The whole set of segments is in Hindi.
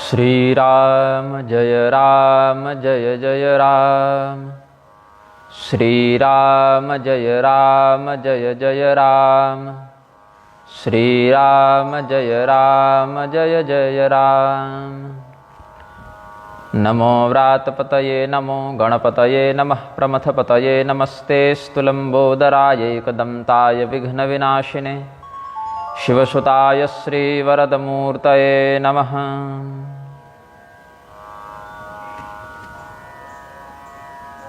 श्री राम जय जय राम। श्री राम जय जय राम। श्री राम जय जय राम। नमो व्रातपतये नमो गणपतये नमः प्रमथपतये नमस्ते स्तुलंबोदराय एकदंताय विघ्नविनाशिने शिवसुताय श्रीवरदमूर्तये नमः।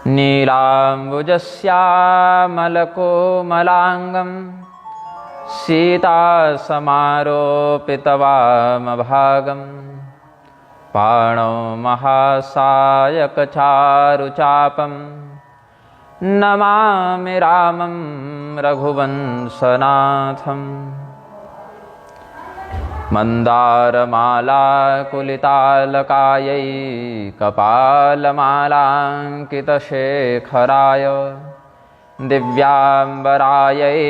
नीलाम्बुजश्यामलकोमलाङ्गं सीतासमारोपितवामभागं पाणौ महासायकचारुचापं नमामि रामं रघुवंशनाथम्। मन्दारमालाकुलितालकायै कपालमालाङ्कितशेखराय दिव्याम्बरायै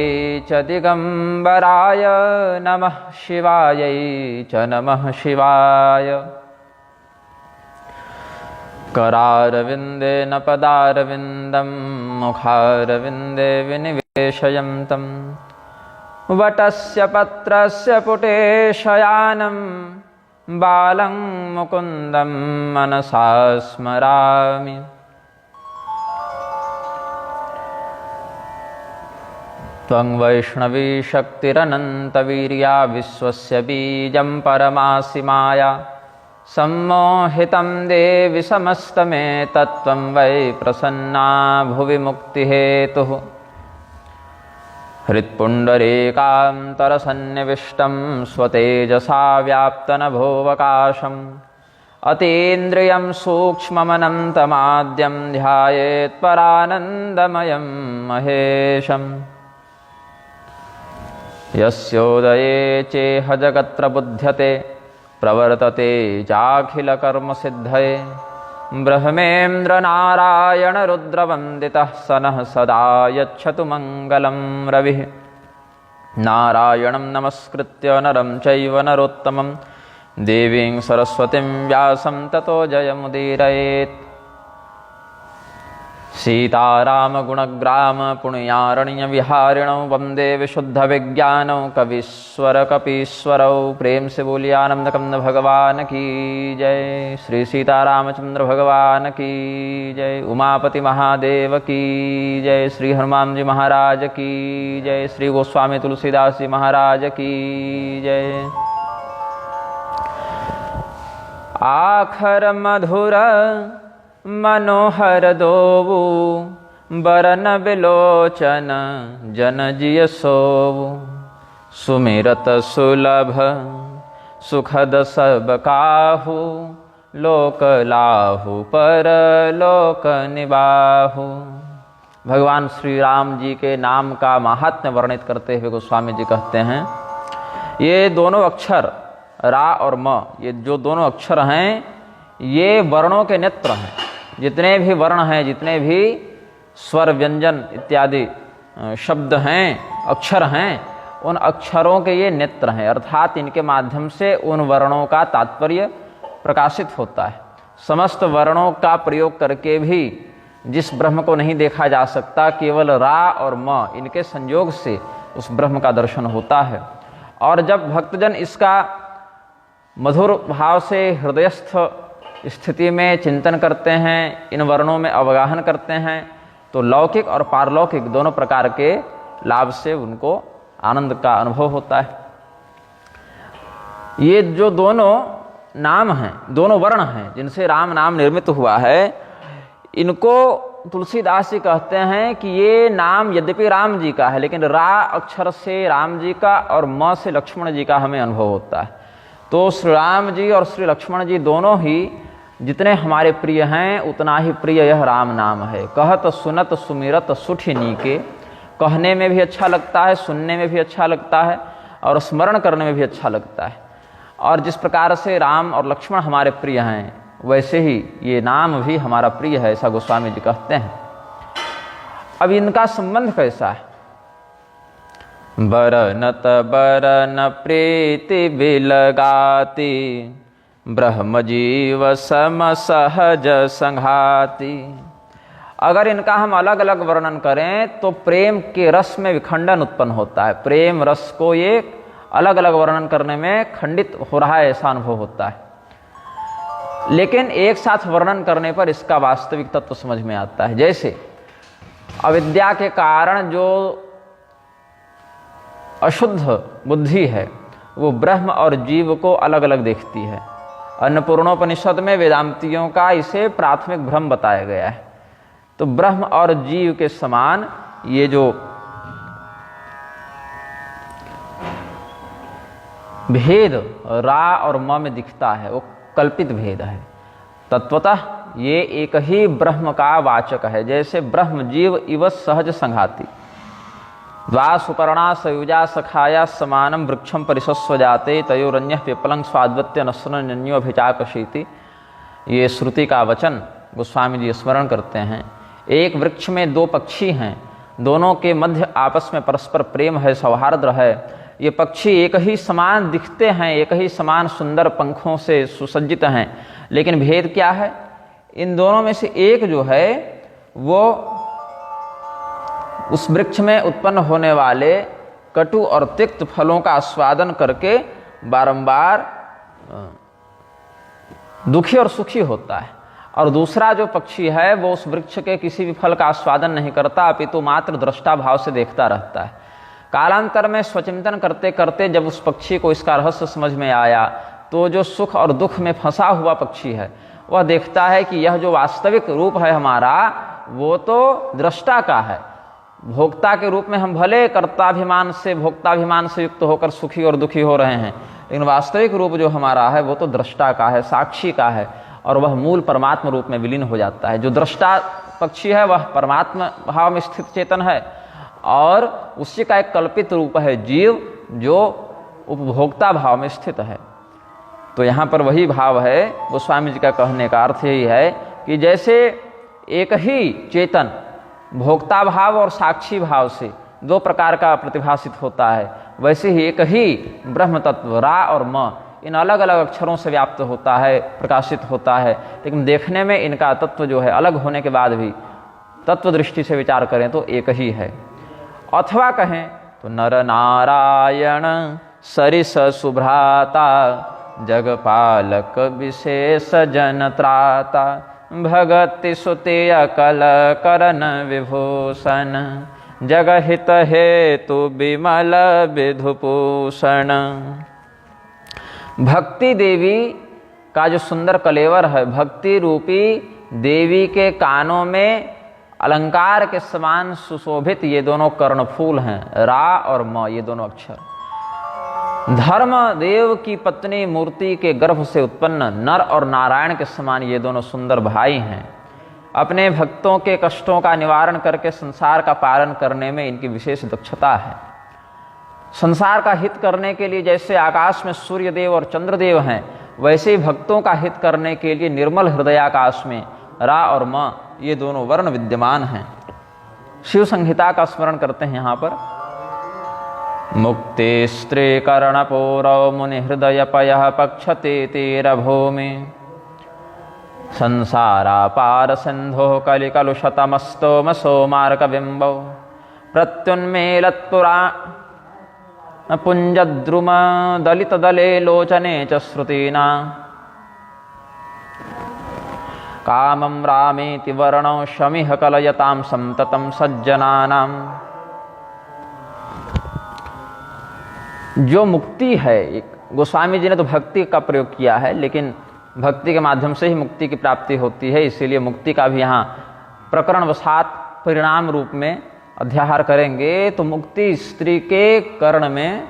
च दिगम्बराय नमः शिवायै च नमः शिवाय। करारविन्देन पदारविन्दं मुखारविन्दे विनिवेशयन्तं वटस्य पत्रस्य पुटे शयानं बालं मुकुन्दं मनसा स्मरामि। त्वं वैष्णवी शक्तिरनन्तवीर्या विश्वस्य बीजं परमासि माया सम्मोहितं देवि समस्तमेतत्त्वं वै प्रसन्ना भुवि मुक्तिहेतुः। हृत्पुण्डरीकान्तरसन्निविष्टं स्वतेजसा व्याप्तनभोऽवकाशम् अतीन्द्रियं सूक्ष्ममनन्तमाद्यं ध्यायेत्परानन्दमयं महेशम्। यस्योदये चेह जगत्र बुध्यते प्रवर्तते चाखिलकर्मसिद्धये ब्रह्मेन्द्रनारायणरुद्रवन्दितः स नः सदा यच्छतु मङ्गलं रविः। नारायणं नमस्कृत्य नरं चैव नरोत्तमं देवीं सरस्वतीं व्यासं ततो जयमुदीरयेत्। सीतारामगुणग्राम पुण्यारण्यविहारिणौ वन्दे विशुद्धविज्ञानौ कवीश्वरकपीश्वरौ। प्रेम से बोलिए आनंदकंद भगवान की जय। श्री सीतारामचंद्र भगवान की जय। उमापति महादेव की जय। श्री हनुमान जी महाराज की जय। श्री गोस्वामी तुलसीदास जी महाराज की जय। आखर मधुर मनोहर दोवु बरन बिलोचन जन जिय सोवु। सुमिरत सुलभ सुखद सब काहू लोक लाहू पर लोक निबाहू। भगवान श्री राम जी के नाम का महात्म्य वर्णित करते हुए गोस्वामी जी कहते हैं, ये दोनों अक्षर रा और म, ये जो दोनों अक्षर हैं ये वर्णों के नेत्र हैं। जितने भी वर्ण हैं, जितने भी स्वर व्यंजन इत्यादि शब्द हैं, अक्षर हैं, उन अक्षरों के ये नेत्र हैं, अर्थात इनके माध्यम से उन वर्णों का तात्पर्य प्रकाशित होता है। समस्त वर्णों का प्रयोग करके भी जिस ब्रह्म को नहीं देखा जा सकता, केवल रा और म इनके संयोग से उस ब्रह्म का दर्शन होता है। और जब भक्तजन इसका मधुर भाव से हृदयस्थ स्थिति में चिंतन करते हैं, इन वर्णों में अवगाहन करते हैं, तो लौकिक और पारलौकिक दोनों प्रकार के लाभ से उनको आनंद का अनुभव होता है। ये जो दोनों नाम हैं, दोनों वर्ण हैं जिनसे राम नाम निर्मित हुआ है, इनको तुलसीदास जी कहते हैं कि ये नाम यद्यपि राम जी का है, लेकिन रा अक्षर से राम जी का और म से लक्ष्मण जी का हमें अनुभव होता है। तो श्री राम जी और श्री लक्ष्मण जी दोनों ही जितने हमारे प्रिय हैं, उतना ही प्रिय यह राम नाम है। कहत सुनत सुमिरत सुठि नीके, कहने में भी अच्छा लगता है, सुनने में भी अच्छा लगता है और स्मरण करने में भी अच्छा लगता है। और जिस प्रकार से राम और लक्ष्मण हमारे प्रिय हैं, वैसे ही ये नाम भी हमारा प्रिय है, ऐसा गोस्वामी जी कहते हैं। अब इनका संबंध कैसा है? बरनत बरन प्रीति बिलगाती ब्रह्म जीव सम सहज संघाति। अगर इनका हम अलग अलग वर्णन करें तो प्रेम के रस में विखंडन उत्पन्न होता है। प्रेम रस को ये अलग अलग वर्णन करने में खंडित हो रहा है ऐसा अनुभव होता है, लेकिन एक साथ वर्णन करने पर इसका वास्तविक तत्व समझ में आता है। जैसे अविद्या के कारण जो अशुद्ध बुद्धि है वो ब्रह्म और जीव को अलग अलग देखती है। अन्नपूर्णोपनिषद में वेदांतियों का इसे प्राथमिक भ्रम बताया गया है। तो ब्रह्म और जीव के समान ये जो भेद रा और म में दिखता है वो कल्पित भेद है। तत्वतः ये एक ही ब्रह्म का वाचक है। जैसे ब्रह्म जीव इव सहज संघाति, द्वा सुपर्णा सयुजा सखाया समानम वृक्षम परिशस्व जाते तयोरन्यः पिप्पलं स्वाद्वत्य नस्रन्योभिचाकशीति। ये श्रुति का वचन गोस्वामी जी स्मरण करते हैं। एक वृक्ष में दो पक्षी हैं, दोनों के मध्य आपस में परस्पर प्रेम है, सौहार्द है। ये पक्षी एक ही समान दिखते हैं, एक ही समान सुंदर पंखों से सुसज्जित हैं, लेकिन भेद क्या है? इन दोनों में से एक जो है वो उस वृक्ष में उत्पन्न होने वाले कटु और तिक्त फलों का आस्वादन करके बारंबार दुखी और सुखी होता है, और दूसरा जो पक्षी है वो उस वृक्ष के किसी भी फल का आस्वादन नहीं करता, अपितु मात्र दृष्टा भाव से देखता रहता है। कालांतर में स्वचिंतन करते करते जब उस पक्षी को इसका रहस्य समझ में आया तो जो सुख और दुख में फंसा हुआ पक्षी है वह देखता है कि यह जो वास्तविक रूप है हमारा वो तो दृष्टा का है। भोक्ता के रूप में हम भले कर्ताभिमान से भोक्ताभिमान से युक्त होकर सुखी और दुखी हो रहे हैं, लेकिन वास्तविक रूप जो हमारा है वो तो दृष्टा का है, साक्षी का है, और वह मूल परमात्मा रूप में विलीन हो जाता है। जो दृष्टा पक्षी है वह परमात्मा भाव में स्थित चेतन है, और उसी का एक कल्पित रूप है जीव जो उपभोक्ता भाव में स्थित है। तो यहाँ पर वही भाव है। गोस्वामी जी का कहने का अर्थ यही है कि जैसे एक ही चेतन भोक्ता भाव और साक्षी भाव से दो प्रकार का प्रतिभासित होता है, वैसे ही एक ही ब्रह्म तत्व रा और म इन अलग अलग अक्षरों से व्याप्त होता है, प्रकाशित होता है, लेकिन देखने में इनका तत्व जो है अलग होने के बाद भी तत्व दृष्टि से विचार करें तो एक ही है। अथवा कहें तो नर नारायण सरिस सुभ्राता जगपालक विशेष जन त्राता भगति सुते अकल करन विभूषण जगहित हेतु विमल विधुभूषण। भक्ति देवी का जो सुंदर कलेवर है, भक्ति रूपी देवी के कानों में अलंकार के समान सुशोभित ये दोनों कर्णफूल हैं, रा और म, ये दोनों अक्षर। धर्म देव की पत्नी मूर्ति के गर्भ से उत्पन्न नर और नारायण के समान ये दोनों सुंदर भाई हैं। अपने भक्तों के कष्टों का निवारण करके संसार का पालन करने में इनकी विशेष दक्षता है। संसार का हित करने के लिए जैसे आकाश में सूर्य देव और चंद्रदेव हैं, वैसे ही भक्तों का हित करने के लिए निर्मल हृदयाकाश में रा और म ये दोनों वर्ण विद्यमान हैं। शिव संहिता का स्मरण करते हैं यहाँ पर। मुक्ति स्त्री कर्णपूरौ मुनि हृदय पय पक्षते तीर भूमि संसारा पार सिंधो कलिकलुषतमस्तोम सोमार्क बिंबौ प्रत्युन्मेलत्पुरा पुंजद्रुम दलित दले लोचने च श्रुतीना कामं रामेति वर्णौ शमिह कलयतां संततं सज्जनानां। जो मुक्ति है, एक गोस्वामी जी ने तो भक्ति का प्रयोग किया है, लेकिन भक्ति के माध्यम से ही मुक्ति की प्राप्ति होती है, इसीलिए मुक्ति का भी यहाँ प्रकरण वसात परिणाम रूप में अध्याहार करेंगे। तो मुक्ति स्त्री के कर्ण में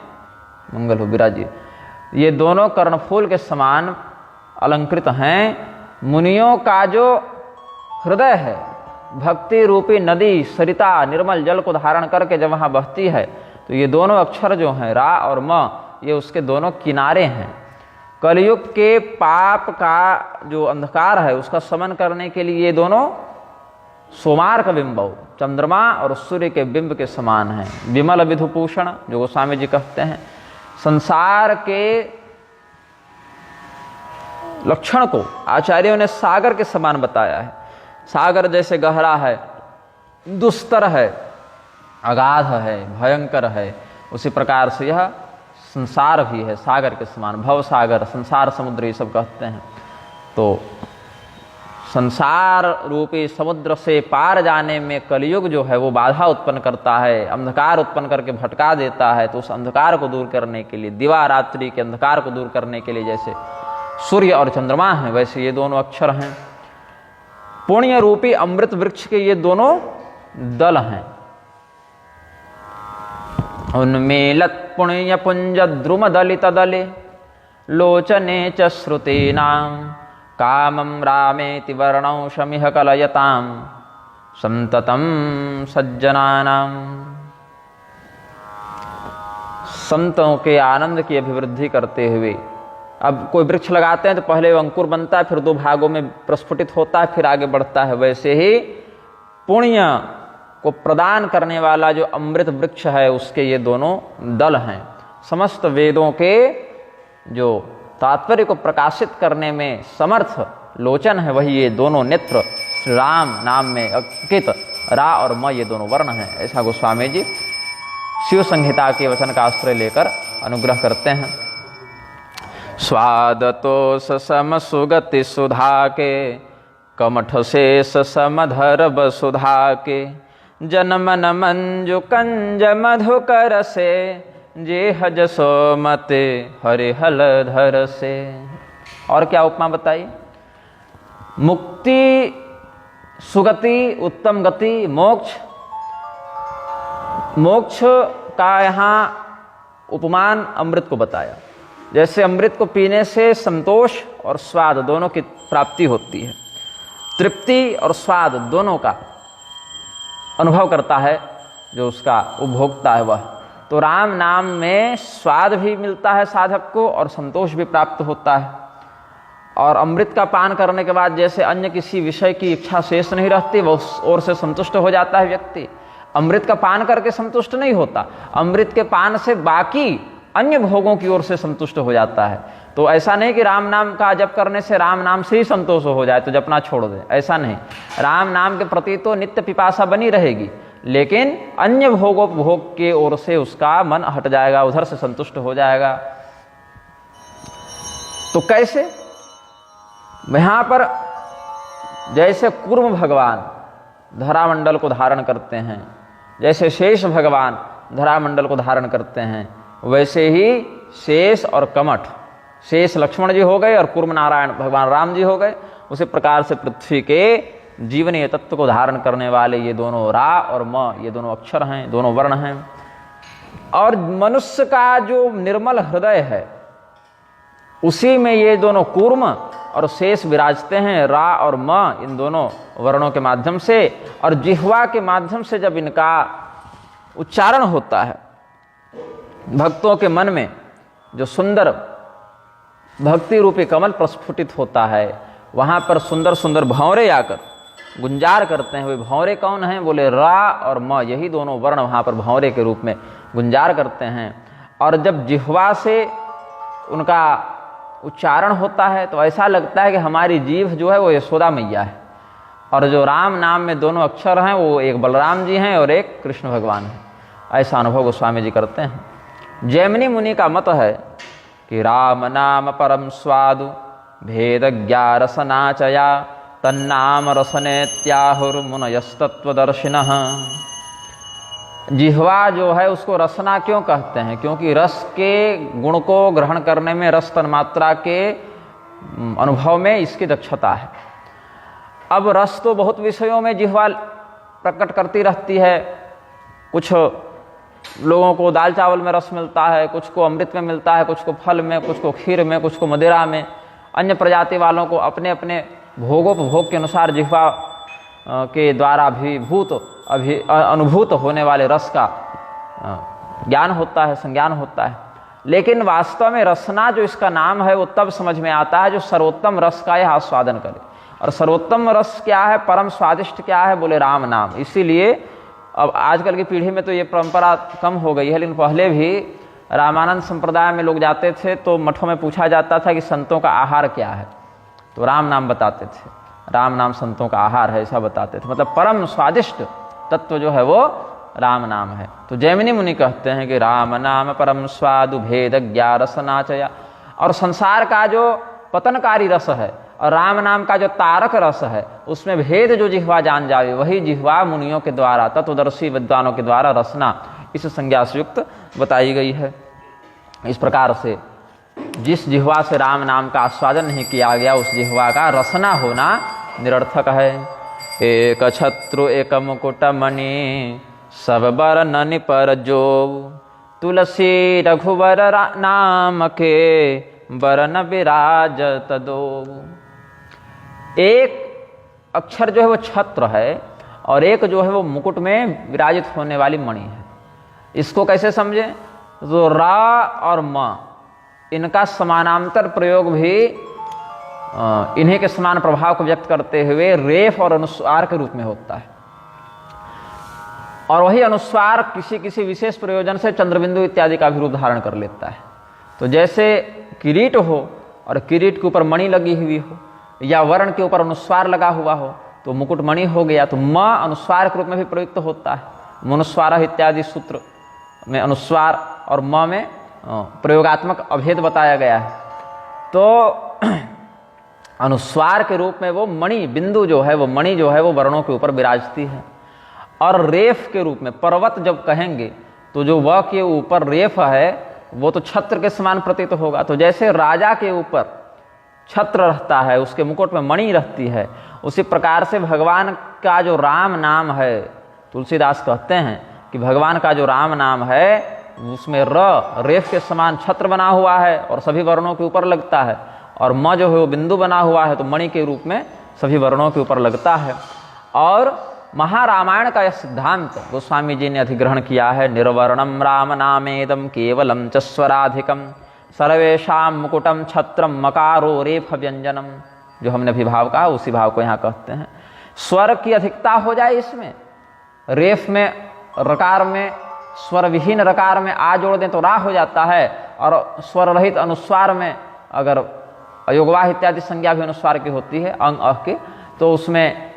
मंगल हो विराजिए, ये दोनों कर्णफूल के समान अलंकृत हैं। मुनियों का जो हृदय है, भक्ति रूपी नदी सरिता निर्मल जल को धारण करके जब वहाँ बहती है, तो ये दोनों अक्षर जो हैं रा और म, ये उसके दोनों किनारे हैं। कलयुग के पाप का जो अंधकार है उसका शमन करने के लिए ये दोनों सोमार का बिंब, चंद्रमा और सूर्य के बिंब के समान हैं। विमल विधुभूषण जो गोस्वामी जी कहते हैं, संसार के लक्षण को आचार्यों ने सागर के समान बताया है। सागर जैसे गहरा है, दुस्तर है, अगाध है, भयंकर है, उसी प्रकार से यह संसार भी है सागर के समान। भव सागर, संसार समुद्र ये सब कहते हैं। तो संसार रूपी समुद्र से पार जाने में कलयुग जो है वो बाधा उत्पन्न करता है, अंधकार उत्पन्न करके भटका देता है। तो उस अंधकार को दूर करने के लिए, दिवा रात्रि के अंधकार को दूर करने के लिए जैसे सूर्य और चंद्रमा हैं, वैसे ये दोनों अक्षर हैं। पुण्य रूपी अमृत वृक्ष के ये दोनों दल हैं। उन्मीलत पुण्य पुंज द्रुम दलित दले लोचने च श्रुतीनां कामं रामेति वर्णौ शमिह कलयतां संततं सज्जनानां। संतों के आनंद की अभिवृद्धि करते हुए, अब कोई वृक्ष लगाते हैं तो पहले वो अंकुर बनता है, फिर 2 भागों में प्रस्फुटित होता है, फिर आगे बढ़ता है। वैसे ही पुण्य को प्रदान करने वाला जो अमृत वृक्ष है उसके ये दोनों दल हैं। समस्त वेदों के जो तात्पर्य को प्रकाशित करने में समर्थ लोचन है, वही ये दोनों नेत्र राम नाम में अंकित रा और म ये दोनों वर्ण हैं। ऐसा गोस्वामी जी शिव संहिता के वचन का आश्रय लेकर अनुग्रह करते हैं। स्वादतोष सम सुगति सुधा के कमठ शेष समधर वसुधा के जनमन मंजु कंज मधुकर से जेह जसो मते हरिहल धर से। और क्या उपमा बताई? मुक्ति, सुगति, उत्तम गति, मोक्ष। मोक्ष का यहाँ उपमान अमृत को बताया। जैसे अमृत को पीने से संतोष और स्वाद दोनों की प्राप्ति होती है, तृप्ति और स्वाद दोनों का अनुभव करता है जो उसका उपभोक्ता है वह। तो राम नाम में स्वाद भी मिलता है साधक को और संतोष भी प्राप्त होता है। और अमृत का पान करने के बाद जैसे अन्य किसी विषय की इच्छा शेष नहीं रहती, वह उस ओर से संतुष्ट हो जाता है व्यक्ति। अमृत का पान करके संतुष्ट नहीं होता, अमृत के पान से बाकी अन्य भोगों की ओर से संतुष्ट हो जाता है। तो ऐसा नहीं कि राम नाम का जप करने से राम नाम से ही संतोष हो जाए तो जपना छोड़ दे, ऐसा नहीं। राम नाम के प्रति तो नित्य पिपासा बनी रहेगी, लेकिन अन्य भोग के ओर से उसका मन हट जाएगा, उधर से संतुष्ट हो जाएगा। तो कैसे? यहां पर जैसे कूर्म भगवान धरामंडल को धारण करते हैं, जैसे शेष भगवान धरामंडल को धारण करते हैं, वैसे ही शेष और कमठ, शेष लक्ष्मण जी हो गए और कूर्म नारायण भगवान राम जी हो गए। उसी प्रकार से पृथ्वी के जीवनीय तत्व को धारण करने वाले ये दोनों रा और म ये दोनों अक्षर हैं, दोनों वर्ण हैं। और मनुष्य का जो निर्मल हृदय है उसी में ये दोनों कूर्म और शेष विराजते हैं, रा और म इन दोनों वर्णों के माध्यम से। और जिह्वा के माध्यम से जब इनका उच्चारण होता है, भक्तों के मन में जो सुंदर भक्ति रूपी कमल प्रस्फुटित होता है, वहाँ पर सुंदर सुंदर भंवरे आकर गुंजार करते हैं। वे भंवरे कौन हैं? बोले रा और म, यही दोनों वर्ण वहाँ पर भंवरे के रूप में गुंजार करते हैं। और जब जिह्वा से उनका उच्चारण होता है तो ऐसा लगता है कि हमारी जीभ जो है वो यशोदा मैया है। और जो राम नाम में दोनों अक्षर हैं वो एक बलराम जी हैं और एक कृष्ण भगवान हैं। ऐसा अनुभव गोस्वामी जी करते हैं। जैमिनी मुनि का मत है कि राम नाम परम स्वादु भेद ज्ञारसनाचया तन्नाम रसनेत्याहुर्मुनयस्तत्वदर्शिनः। जिह्वा जो है उसको रसना क्यों कहते हैं? क्योंकि रस के गुण को ग्रहण करने में, रस तन्मात्रा के अनुभव में इसकी दक्षता है। अब रस तो बहुत विषयों में जिह्वा प्रकट करती रहती है। कुछ लोगों को दाल चावल में रस मिलता है, कुछ को अमृत में मिलता है, कुछ को फल में, कुछ को खीर में, कुछ को मदिरा में। अन्य प्रजाति वालों को अपने अपने भोगोपभोग के अनुसार जिह्वा के द्वारा अनुभूत होने वाले रस का ज्ञान होता है, संज्ञान होता है। लेकिन वास्तव में रसना जो इसका नाम है वो तब समझ में आता है जो सर्वोत्तम रस का यह आस्वादन करे। और सर्वोत्तम रस क्या है, परम स्वादिष्ट क्या है? बोले राम नाम। इसीलिए अब आजकल की पीढ़ी में तो ये परंपरा कम हो गई है, लेकिन पहले भी रामानंद संप्रदाय में लोग जाते थे तो मठों में पूछा जाता था कि संतों का आहार क्या है। तो राम नाम बताते थे, राम नाम संतों का आहार है ऐसा बताते थे। मतलब परम स्वादिष्ट तत्व जो है वो राम नाम है। तो जैमिनी मुनि कहते हैं कि राम नाम परम स्वादु भेद ज्ञा रसनाचया। और संसार का जो पतनकारी रस है और राम नाम का जो तारक रस है, उसमें भेद जो जिह्वा जान जावे, वही जिह्वा मुनियों के द्वारा, तत्वदर्शी विद्वानों के द्वारा रसना इस संज्ञा से युक्त बताई गई है। इस प्रकार से जिस जिह्वा से राम नाम का आस्वादन नहीं किया गया, उस जिह्वा का रसना होना निरर्थक है। एक छत्रु एक मुकुट मणि सब बरन पर जो, तुलसी रघुवर नाम के बरन विराजत दो। एक अक्षर जो है वो छत्र है और एक जो है वो मुकुट में विराजित होने वाली मणि है। इसको कैसे समझे? तो रा और म इनका समानांतर प्रयोग भी इन्हीं के समान प्रभाव को व्यक्त करते हुए रेफ और अनुस्वार के रूप में होता है। और वही अनुस्वार किसी किसी विशेष प्रयोजन से चंद्रबिंदु इत्यादि का भी रूप धारण कर लेता है। तो जैसे किरीट हो और किरीट के ऊपर मणि लगी हुई हो, या वर्ण के ऊपर अनुस्वार लगा हुआ हो तो मुकुट मणि हो गया। तो म अनुस्वार के रूप में भी प्रयुक्त होता है। मनुस्वार इत्यादि सूत्र में अनुस्वार और म में प्रयोगात्मक अभेद बताया गया है। तो अनुस्वार के रूप में वो मणि बिंदु जो है, वो मणि जो है वो वर्णों के ऊपर विराजती है। और रेफ के रूप में पर्वत जब कहेंगे तो जो व के ऊपर रेफ है वो तो छत्र के समान प्रतीत होगा। तो जैसे राजा के ऊपर छत्र रहता है, उसके मुकुट में मणि रहती है, उसी प्रकार से भगवान का जो राम नाम है, तुलसीदास कहते हैं कि भगवान का जो राम नाम है उसमें रेफ के समान छत्र बना हुआ है और सभी वर्णों के ऊपर लगता है, और म जो है वो बिंदु बना हुआ है तो मणि के रूप में सभी वर्णों के ऊपर लगता है। और महारामायण का यह सिद्धांत गोस्वामी जी ने अधिग्रहण किया है। निर्वर्णम राम नामेदम केवलम च स्वराधिकम सर्वेशाम मुकुटम छत्रम मकारो रेफ व्यंजनम। जो हमने अभी भाव कहा उसी भाव को यहाँ कहते हैं। स्वर की अधिकता हो जाए इसमें, रेफ में रकार में स्वर विहीन रकार में आ जोड़ दें तो रा हो जाता है, और स्वर रहित अनुस्वार में अगर अयोगवाह इत्यादि संज्ञा भी अनुस्वार की होती है अंग अह की, तो उसमें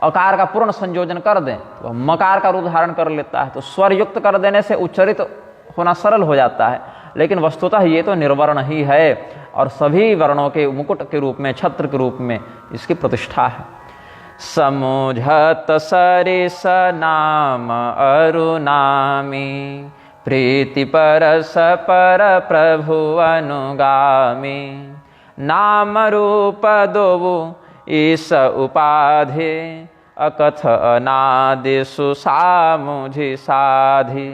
अकार का पूर्ण संयोजन कर दें तो मकार का रूप धारण कर लेता है। तो स्वर युक्त कर देने से उच्चरित होना सरल हो जाता है। लेकिन वस्तुतः ये तो निर्वर्ण ही है और सभी वर्णों के मुकुट के रूप में, छत्र के रूप में इसकी प्रतिष्ठा है। समुझत सरिस नाम अरुनामी प्रीति परस पर प्रभु अनुगामी। नाम रूप दोबु ईस उपाधि अकथ अनादि सुसामुझि साधि।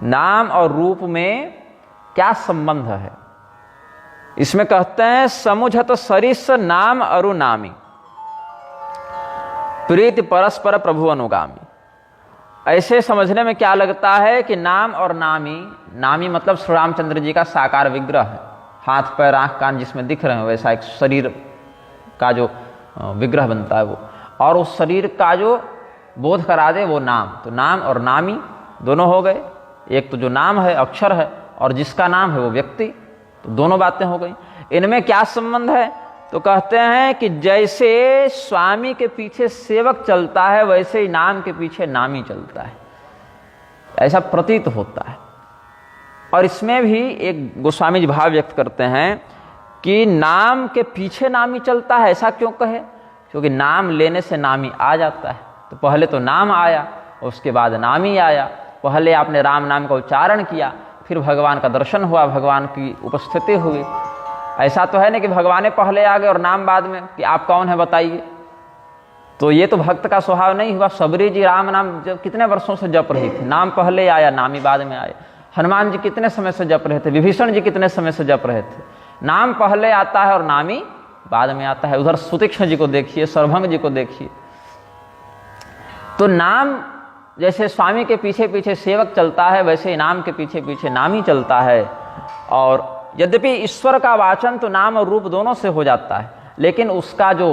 नाम और रूप में क्या संबंध है? इसमें कहते हैं समुझत सरिस नाम अरुनामी प्रीति परस्पर प्रभु अनुगामी। ऐसे समझने में क्या लगता है कि नाम और नामी, नामी मतलब श्री रामचंद्र जी का साकार विग्रह है, हाथ पैर आंख कान जिसमें दिख रहे हैं वैसा एक शरीर का जो विग्रह बनता है वो, और उस शरीर का जो बोध करा दे वो नाम। तो नाम और नामी दोनों हो गए। एक तो जो नाम है अक्षर है और जिसका नाम है वो व्यक्ति, तो दोनों बातें हो गई। इनमें क्या संबंध है? तो कहते हैं कि जैसे स्वामी के पीछे सेवक चलता है वैसे ही नाम के पीछे नामी चलता है, ऐसा प्रतीत होता है। और इसमें भी एक गोस्वामी जी भाव व्यक्त करते हैं कि नाम के पीछे नामी चलता है। ऐसा क्यों कहे? क्योंकि नाम लेने से नामी आ जाता है। तो पहले तो नाम आया, उसके बाद नामी आया। पहले आपने राम नाम का उच्चारण किया, फिर भगवान का दर्शन हुआ, भगवान की उपस्थिति हुई। ऐसा तो है नहीं कि भगवान पहले आ गए और नाम बाद में कि आप कौन है बताइए। तो ये तो भक्त का स्वभाव नहीं हुआ। सबरी जी राम नाम जब कितने वर्षों से जप रही थी, नाम पहले आया नामी बाद में आए। हनुमान जी कितने समय से जप रहे थे, विभीषण जी कितने समय से जप रहे थे। नाम पहले आता है और नामी बाद में आता है। उधर सुतीक्ष्ण जी को देखिए, सर्वभंग जी को देखिए। तो नाम जैसे स्वामी के पीछे पीछे सेवक चलता है वैसे ही नाम के पीछे पीछे नामी चलता है। और यद्यपि ईश्वर का वाचन तो नाम और रूप दोनों से हो जाता है, लेकिन उसका जो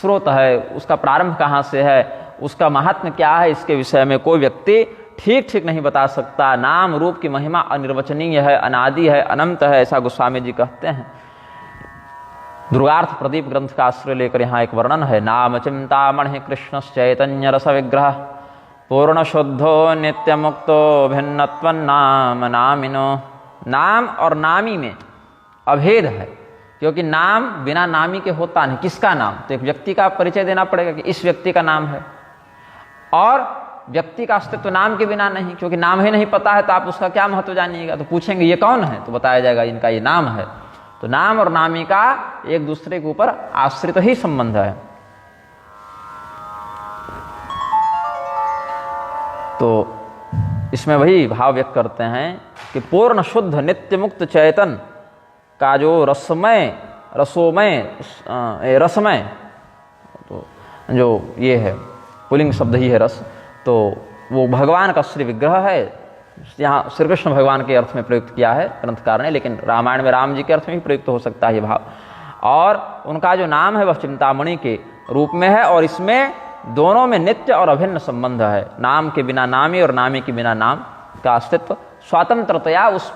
स्रोत है, उसका प्रारंभ कहाँ से है, उसका महात्म्य क्या है, इसके विषय में कोई व्यक्ति ठीक नहीं बता सकता। नाम रूप की महिमा अनिर्वचनीय है, अनादि है, अनंत है, ऐसा गोस्वामी जी कहते हैं। दुर्गार्थ प्रदीप ग्रंथ का आश्रय लेकर यहाँ एक वर्णन है। नाम चिंतामणि कृष्ण चैतन्य रस विग्रह पूर्ण शुद्धो नित्य मुक्तो भिन्नत्वन्नाम नामिनो। नाम और नामी में अभेद है, क्योंकि नाम बिना नामी के होता नहीं। किसका नाम? तो एक व्यक्ति का परिचय देना पड़ेगा कि इस व्यक्ति का नाम है, और व्यक्ति का अस्तित्व नाम के बिना नहीं, क्योंकि नाम ही नहीं पता है तो आप उसका क्या महत्व जानिएगा। तो पूछेंगे ये कौन है, तो बताया जाएगा इनका ये नाम है। तो नाम और नामी का एक दूसरे के ऊपर आश्रित ही संबंध है। तो इसमें वही भाव व्यक्त करते हैं कि पूर्ण शुद्ध नित्य मुक्त चैतन का जो रसमय तो जो ये है पुलिंग शब्द ही है रस, तो वो भगवान का श्री विग्रह है। यहाँ श्री कृष्ण भगवान के अर्थ में प्रयुक्त किया है ग्रंथकार ने, लेकिन रामायण में राम जी के अर्थ में भी प्रयुक्त हो सकता है ये भाव। और उनका जो नाम है वह चिंतामणि के रूप में है, और इसमें दोनों में नित्य और अभिन्न संबंध है। नाम के बिना नामी और नामी के बिना नाम का अस्तित्व स्वतंत्रतया उस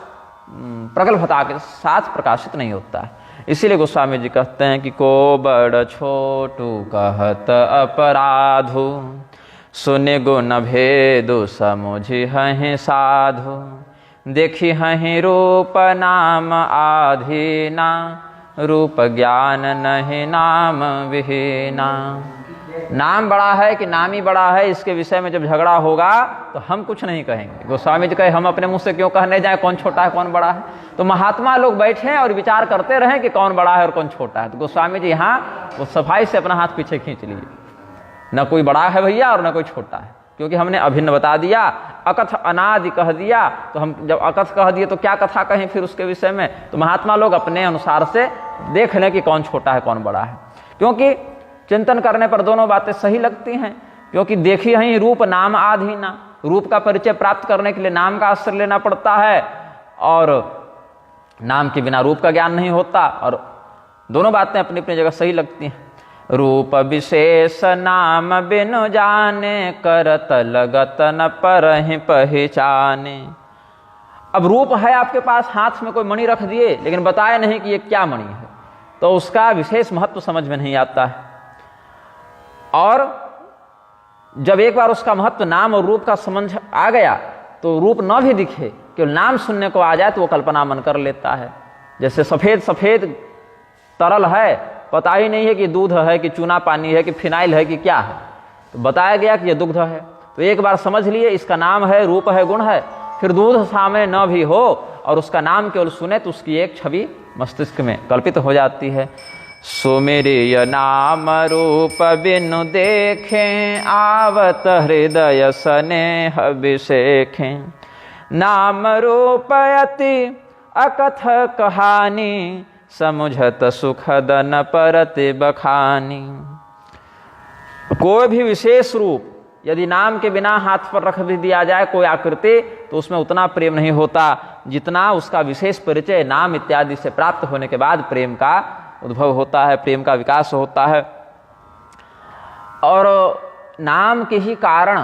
प्रगल्भता के साथ प्रकाशित नहीं होता है। इसीलिए गोस्वामी जी कहते हैं कि को बड़ छोटू कहत अपराधु सुनि गुण भेदु समुझि हहि साधु देखी हहि रूप नाम आधीना रूप ज्ञान नहीं नाम विहीना। नाम बड़ा है कि नामी बड़ा है, इसके विषय में जब झगड़ा होगा तो हम कुछ नहीं कहेंगे। गोस्वामी जी कहे हम अपने मुंह से क्यों कहने जाएं कौन छोटा है कौन बड़ा है। तो महात्मा लोग बैठे हैं और विचार करते रहें कि कौन बड़ा है और कौन छोटा है। तो गोस्वामी जी यहाँ वो सफाई से अपना हाथ पीछे खींच लिए, न कोई बड़ा है भैया और न कोई छोटा है, क्योंकि हमने अभिन्न बता दिया, अकथ अनादि कह दिया। तो हम जब अकथ कह दिए तो क्या कथा कहें फिर उसके विषय में। तो महात्मा लोग अपने अनुसार से देख लें कि कौन छोटा है कौन बड़ा है, क्योंकि चिंतन करने पर दोनों बातें सही लगती हैं। क्योंकि देखिए ही रूप नाम आधीना, रूप का परिचय प्राप्त करने के लिए नाम का आश्रय लेना पड़ता है, और नाम के बिना रूप का ज्ञान नहीं होता। और दोनों बातें अपनी अपनी जगह सही लगती हैं। रूप विशेष नाम बिनु जाने करत लगत न परहि पहचाने। अब रूप है आपके पास, हाथ में कोई मणि रख दिए लेकिन बताया नहीं कि ये क्या मणि है, तो उसका विशेष महत्व समझ में नहीं आता है। और जब एक बार उसका महत्व नाम और रूप का समझ आ गया तो रूप न भी दिखे, केवल नाम सुनने को आ जाए तो वो कल्पना मन कर लेता है। जैसे सफ़ेद सफ़ेद तरल है, पता ही नहीं है कि दूध है कि चूना पानी है कि फिनाइल है कि क्या है, तो बताया गया कि यह दुग्ध है। तो एक बार समझ लिए इसका नाम है, रूप है, गुण है। फिर दूध सामने न भी हो और उसका नाम केवल सुने तो उसकी एक छवि मस्तिष्क में कल्पित हो जाती है। सुमिरिय नाम रूप बिनु देखें आवत हृदय स्नेह अभिषेखें। नाम रूप अति अकथ कहानी समुझत सुखद न परति बखानी। कोई भी विशेष रूप यदि नाम के बिना हाथ पर रख भी दिया जाए कोई आकृति, तो उसमें उतना प्रेम नहीं होता जितना उसका विशेष परिचय नाम इत्यादि से प्राप्त होने के बाद प्रेम का उद्भव होता है, प्रेम का विकास होता है। और नाम के ही कारण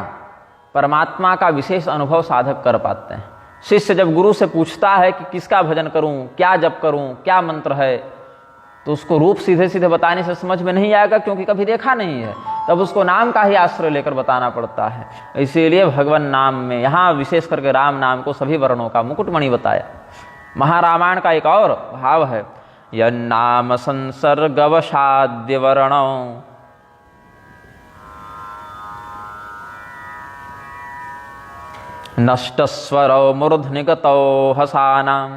परमात्मा का विशेष अनुभव साधक कर पाते हैं। शिष्य जब गुरु से पूछता है कि किसका भजन करूं, क्या जप करूं, क्या मंत्र है, तो उसको रूप सीधे सीधे बताने से समझ में नहीं आएगा, क्योंकि कभी देखा नहीं है। तब उसको नाम का ही आश्रय लेकर बताना पड़ता है। इसीलिए भगवान नाम में यहाँ विशेष करके राम नाम को सभी वर्णों का मुकुटमणि बताया। महारामायण का एक और भाव है, यन्नाम संसर्गवशाद्य वर्णौ नष्टस्वरौ मूर्धनिगतौ हसानां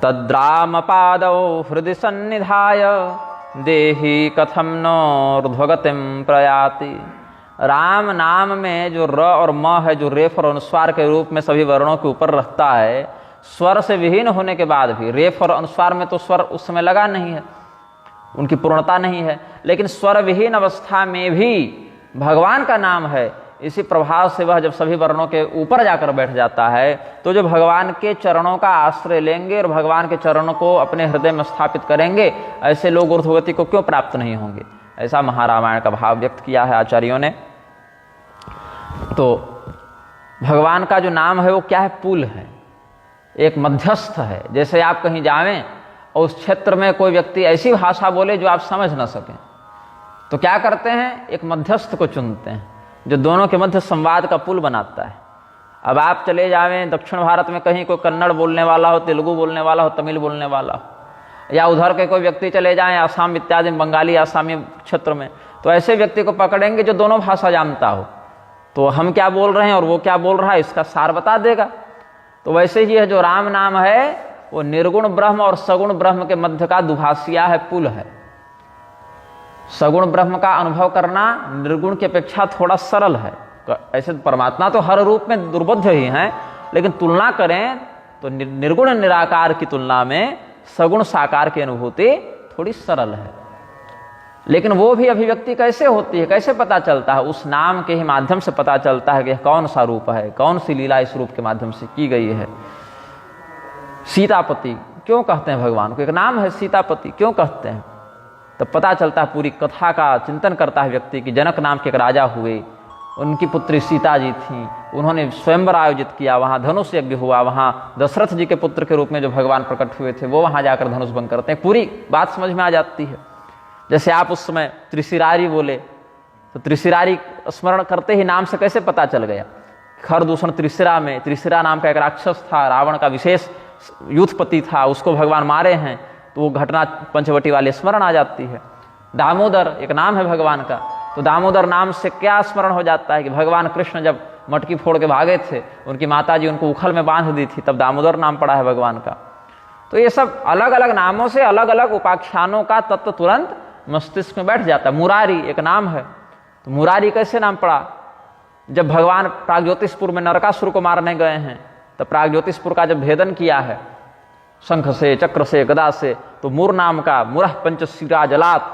तद्राम पादौ हृदि सन्निधाय देहि कथम नोर्ध्वगतिम प्रयाति। राम नाम में जो र और म है, जो रेफ और अनुस्वार के रूप में सभी वर्णों के ऊपर रहता है, स्वर से विहीन होने के बाद भी, रेफ और अनुस्वार में तो स्वर उस समय लगा नहीं है, उनकी पूर्णता नहीं है, लेकिन स्वर विहीन अवस्था में भी भगवान का नाम है। इसी प्रभाव से वह जब सभी वर्णों के ऊपर जाकर बैठ जाता है, तो जो भगवान के चरणों का आश्रय लेंगे और भगवान के चरणों को अपने हृदय में स्थापित करेंगे, ऐसे लोग ऊर्ध्वगति को क्यों प्राप्त नहीं होंगे। ऐसा महारामायण का भाव व्यक्त किया है आचार्यों ने। तो भगवान का जो नाम है वो क्या है, पुल है, एक मध्यस्थ है। जैसे आप कहीं जावें और उस क्षेत्र में कोई व्यक्ति ऐसी भाषा बोले जो आप समझ ना सकें, तो क्या करते हैं, एक मध्यस्थ को चुनते हैं जो दोनों के मध्य संवाद का पुल बनाता है। अब आप चले जावें दक्षिण भारत में कहीं कोई कन्नड़ बोलने वाला हो, तेलुगु बोलने वाला हो, तमिल बोलने वाला हो, या उधर के कोई व्यक्ति चले जाएं आसाम इत्यादि बंगाली आसामी क्षेत्र में, तो ऐसे व्यक्ति को पकड़ेंगे जो दोनों भाषा जानता हो, तो हम क्या बोल रहे हैं और वो क्या बोल रहा है इसका सार बता देगा। तो वैसे ही है जो राम नाम है वो निर्गुण ब्रह्म और सगुण ब्रह्म के मध्य का दुभाषिया है, पुल है। सगुण ब्रह्म का अनुभव करना निर्गुण की अपेक्षा थोड़ा सरल है। ऐसे परमात्मा तो हर रूप में दुर्बोध्य ही हैं, लेकिन तुलना करें तो निर्गुण निराकार की तुलना में सगुण साकार की अनुभूति थोड़ी सरल है। लेकिन वो भी अभिव्यक्ति कैसे होती है, कैसे पता चलता है, उस नाम के ही माध्यम से पता चलता है कि कौन सा रूप है, कौन सी लीला इस रूप के माध्यम से की गई है। सीतापति क्यों कहते हैं भगवान को, एक नाम है सीतापति क्यों कहते हैं, तब पता चलता है। पूरी कथा का चिंतन करता है व्यक्ति कि जनक नाम के एक राजा हुए, उनकी पुत्री सीता जी थी, उन्होंने स्वयंवर आयोजित किया, वहाँ धनुष यज्ञ हुआ, वहाँ दशरथ जी के पुत्र के रूप में जो भगवान प्रकट हुए थे वो वहाँ जाकर धनुष भंग करते हैं, पूरी बात समझ में आ जाती है। जैसे आप उस समय त्रिशिरारी बोले तो त्रिशिरारी स्मरण करते ही नाम से कैसे पता चल गया। खरदूषण त्रिशिरा में त्रिशिरा नाम का एक राक्षस था, रावण का विशेष यूथपति था, उसको भगवान मारे हैं, तो वो घटना पंचवटी वाले स्मरण आ जाती है। दामोदर एक नाम है भगवान का, तो दामोदर नाम से क्या स्मरण हो जाता है कि भगवान कृष्ण जब मटकी फोड़ के भागे थे, उनकी माता जी उनको उखल में बांध दी थी, तब दामोदर नाम पड़ा है भगवान का। तो ये सब अलग अलग नामों से अलग अलग उपाख्यानों का तत्व तुरंत मस्तिष्क में बैठ जाता है। मुरारी एक नाम है, तो मुरारी कैसे नाम पड़ा, जब भगवान प्रागज्योतिषपुर में नरकासुर को मारने गए हैं, तब प्रागज्योतिषपुर का जब भेदन किया है शंख से, चक्र से, गदा से, तो मूर नाम का मुरह पंचशिरा जलात,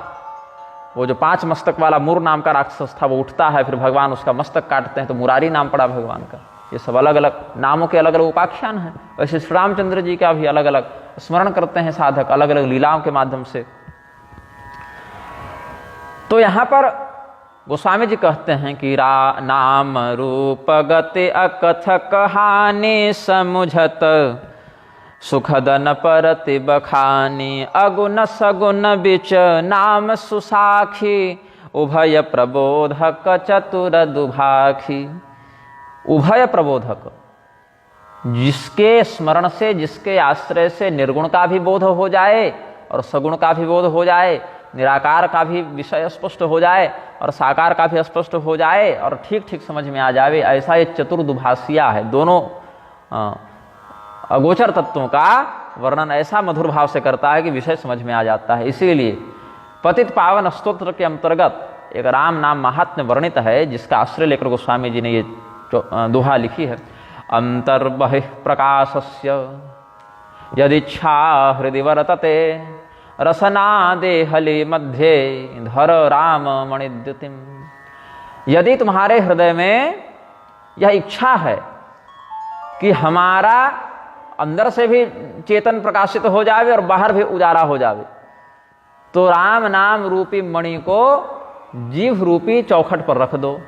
वो जो 5 मस्तक वाला मूर नाम का राक्षस था वो उठता है, फिर भगवान उसका मस्तक काटते हैं, तो मुरारी नाम पड़ा भगवान का। ये सब अलग अलग नामों के अलग अलग उपाख्यान हैं। वैसे श्री रामचंद्र जी का भी अलग अलग स्मरण करते हैं साधक, अलग अलग लीलाओं के माध्यम से। तो यहाँ पर गोस्वामी जी कहते हैं कि नाम रूप गति अकथ कहानी समुझत सुखदन परति बखानी अगुन सगुन बिच नाम सुसाखी उभय प्रबोधक चतुर दुभाखी। उभय प्रबोधक, जिसके स्मरण से, जिसके आश्रय से निर्गुण का भी बोध हो जाए और सगुण का भी बोध हो जाए, निराकार का भी विषय स्पष्ट हो जाए और साकार का भी स्पष्ट हो जाए और ठीक ठीक समझ में आ जाए, ऐसा ये चतुर्दुभाषिया है। दोनों अगोचर तत्वों का वर्णन ऐसा मधुर भाव से करता है कि विषय समझ में आ जाता है। इसीलिए पतित पावन स्तोत्र के अंतर्गत एक राम नाम महात्म्य वर्णित है, जिसका आश्रय लेकर गोस्वामी जी ने ये दोहा लिखी है। अंतर्बहिः प्रकाशस्य यदिच्छा हृदि वर्तते रसना देहले मध्य धर राम मणिद्युतिम। यदि तुम्हारे हृदय में यह इच्छा है कि हमारा अंदर से भी चेतन प्रकाशित हो जावे और बाहर भी उजाला हो जावे, तो राम नाम रूपी मणि को जीव रूपी चौखट पर रख दो।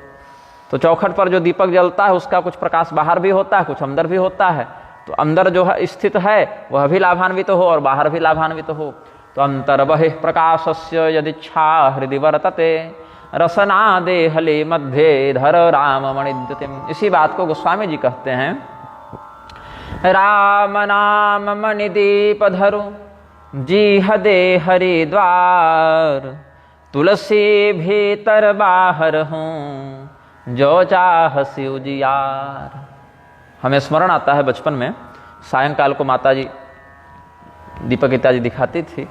तो चौखट पर जो दीपक जलता है उसका कुछ प्रकाश बाहर भी होता है, कुछ अंदर भी होता है। तो अंदर जो है स्थित है वह भी लाभान्वित हो और बाहर भी लाभान्वित हो। तो अंतर्बहिः प्रकाशस्य यदिच्छा हृदि वर्तते रसना देहले मध्ये धर राम मणिद्युतिम। इसी बात को गोस्वामी जी कहते हैं, राम नाम मणिदीप धरु जीह दे हरिद्वार तुलसी भीतर बाहर हूँ जो चाह शिव जियार। हमें स्मरण आता है बचपन में सायंकाल को माता जी दीपक इत्यादि दिखाती थी,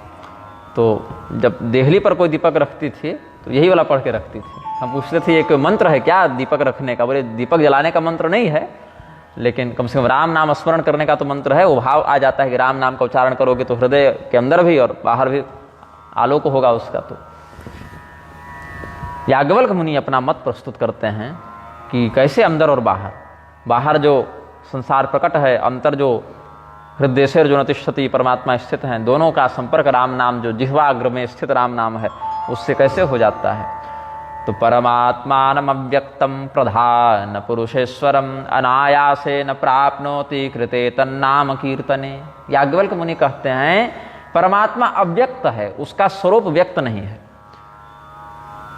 तो जब देहली पर कोई दीपक रखती थी तो यही वाला पढ़ के रखती थी। हम पूछते थे ये कोई मंत्र है क्या दीपक रखने का? बोले दीपक जलाने का मंत्र नहीं है, लेकिन कम से कम राम नाम स्मरण करने का तो मंत्र है। वो भाव आ जाता है कि राम नाम का उच्चारण करोगे तो हृदय के अंदर भी और बाहर भी आलोक होगा उसका। तो याज्ञवल्क्य मुनि अपना मत प्रस्तुत करते हैं कि कैसे अंदर और बाहर, बाहर जो संसार प्रकट है, अंतर जो हृदय से जो नतिष्ठति परमात्मा स्थित हैं, दोनों का संपर्क राम नाम जो जिह्वाग्र में स्थित राम नाम है उससे कैसे हो जाता है। तो परमात्मानम अव्यक्तम प्रधान पुरुषेश्वरम अनायासे न प्राप्नोति कृते तन्नाम कीर्तने। याज्ञवल्क्य मुनि कहते हैं परमात्मा अव्यक्त है, उसका स्वरूप व्यक्त नहीं है।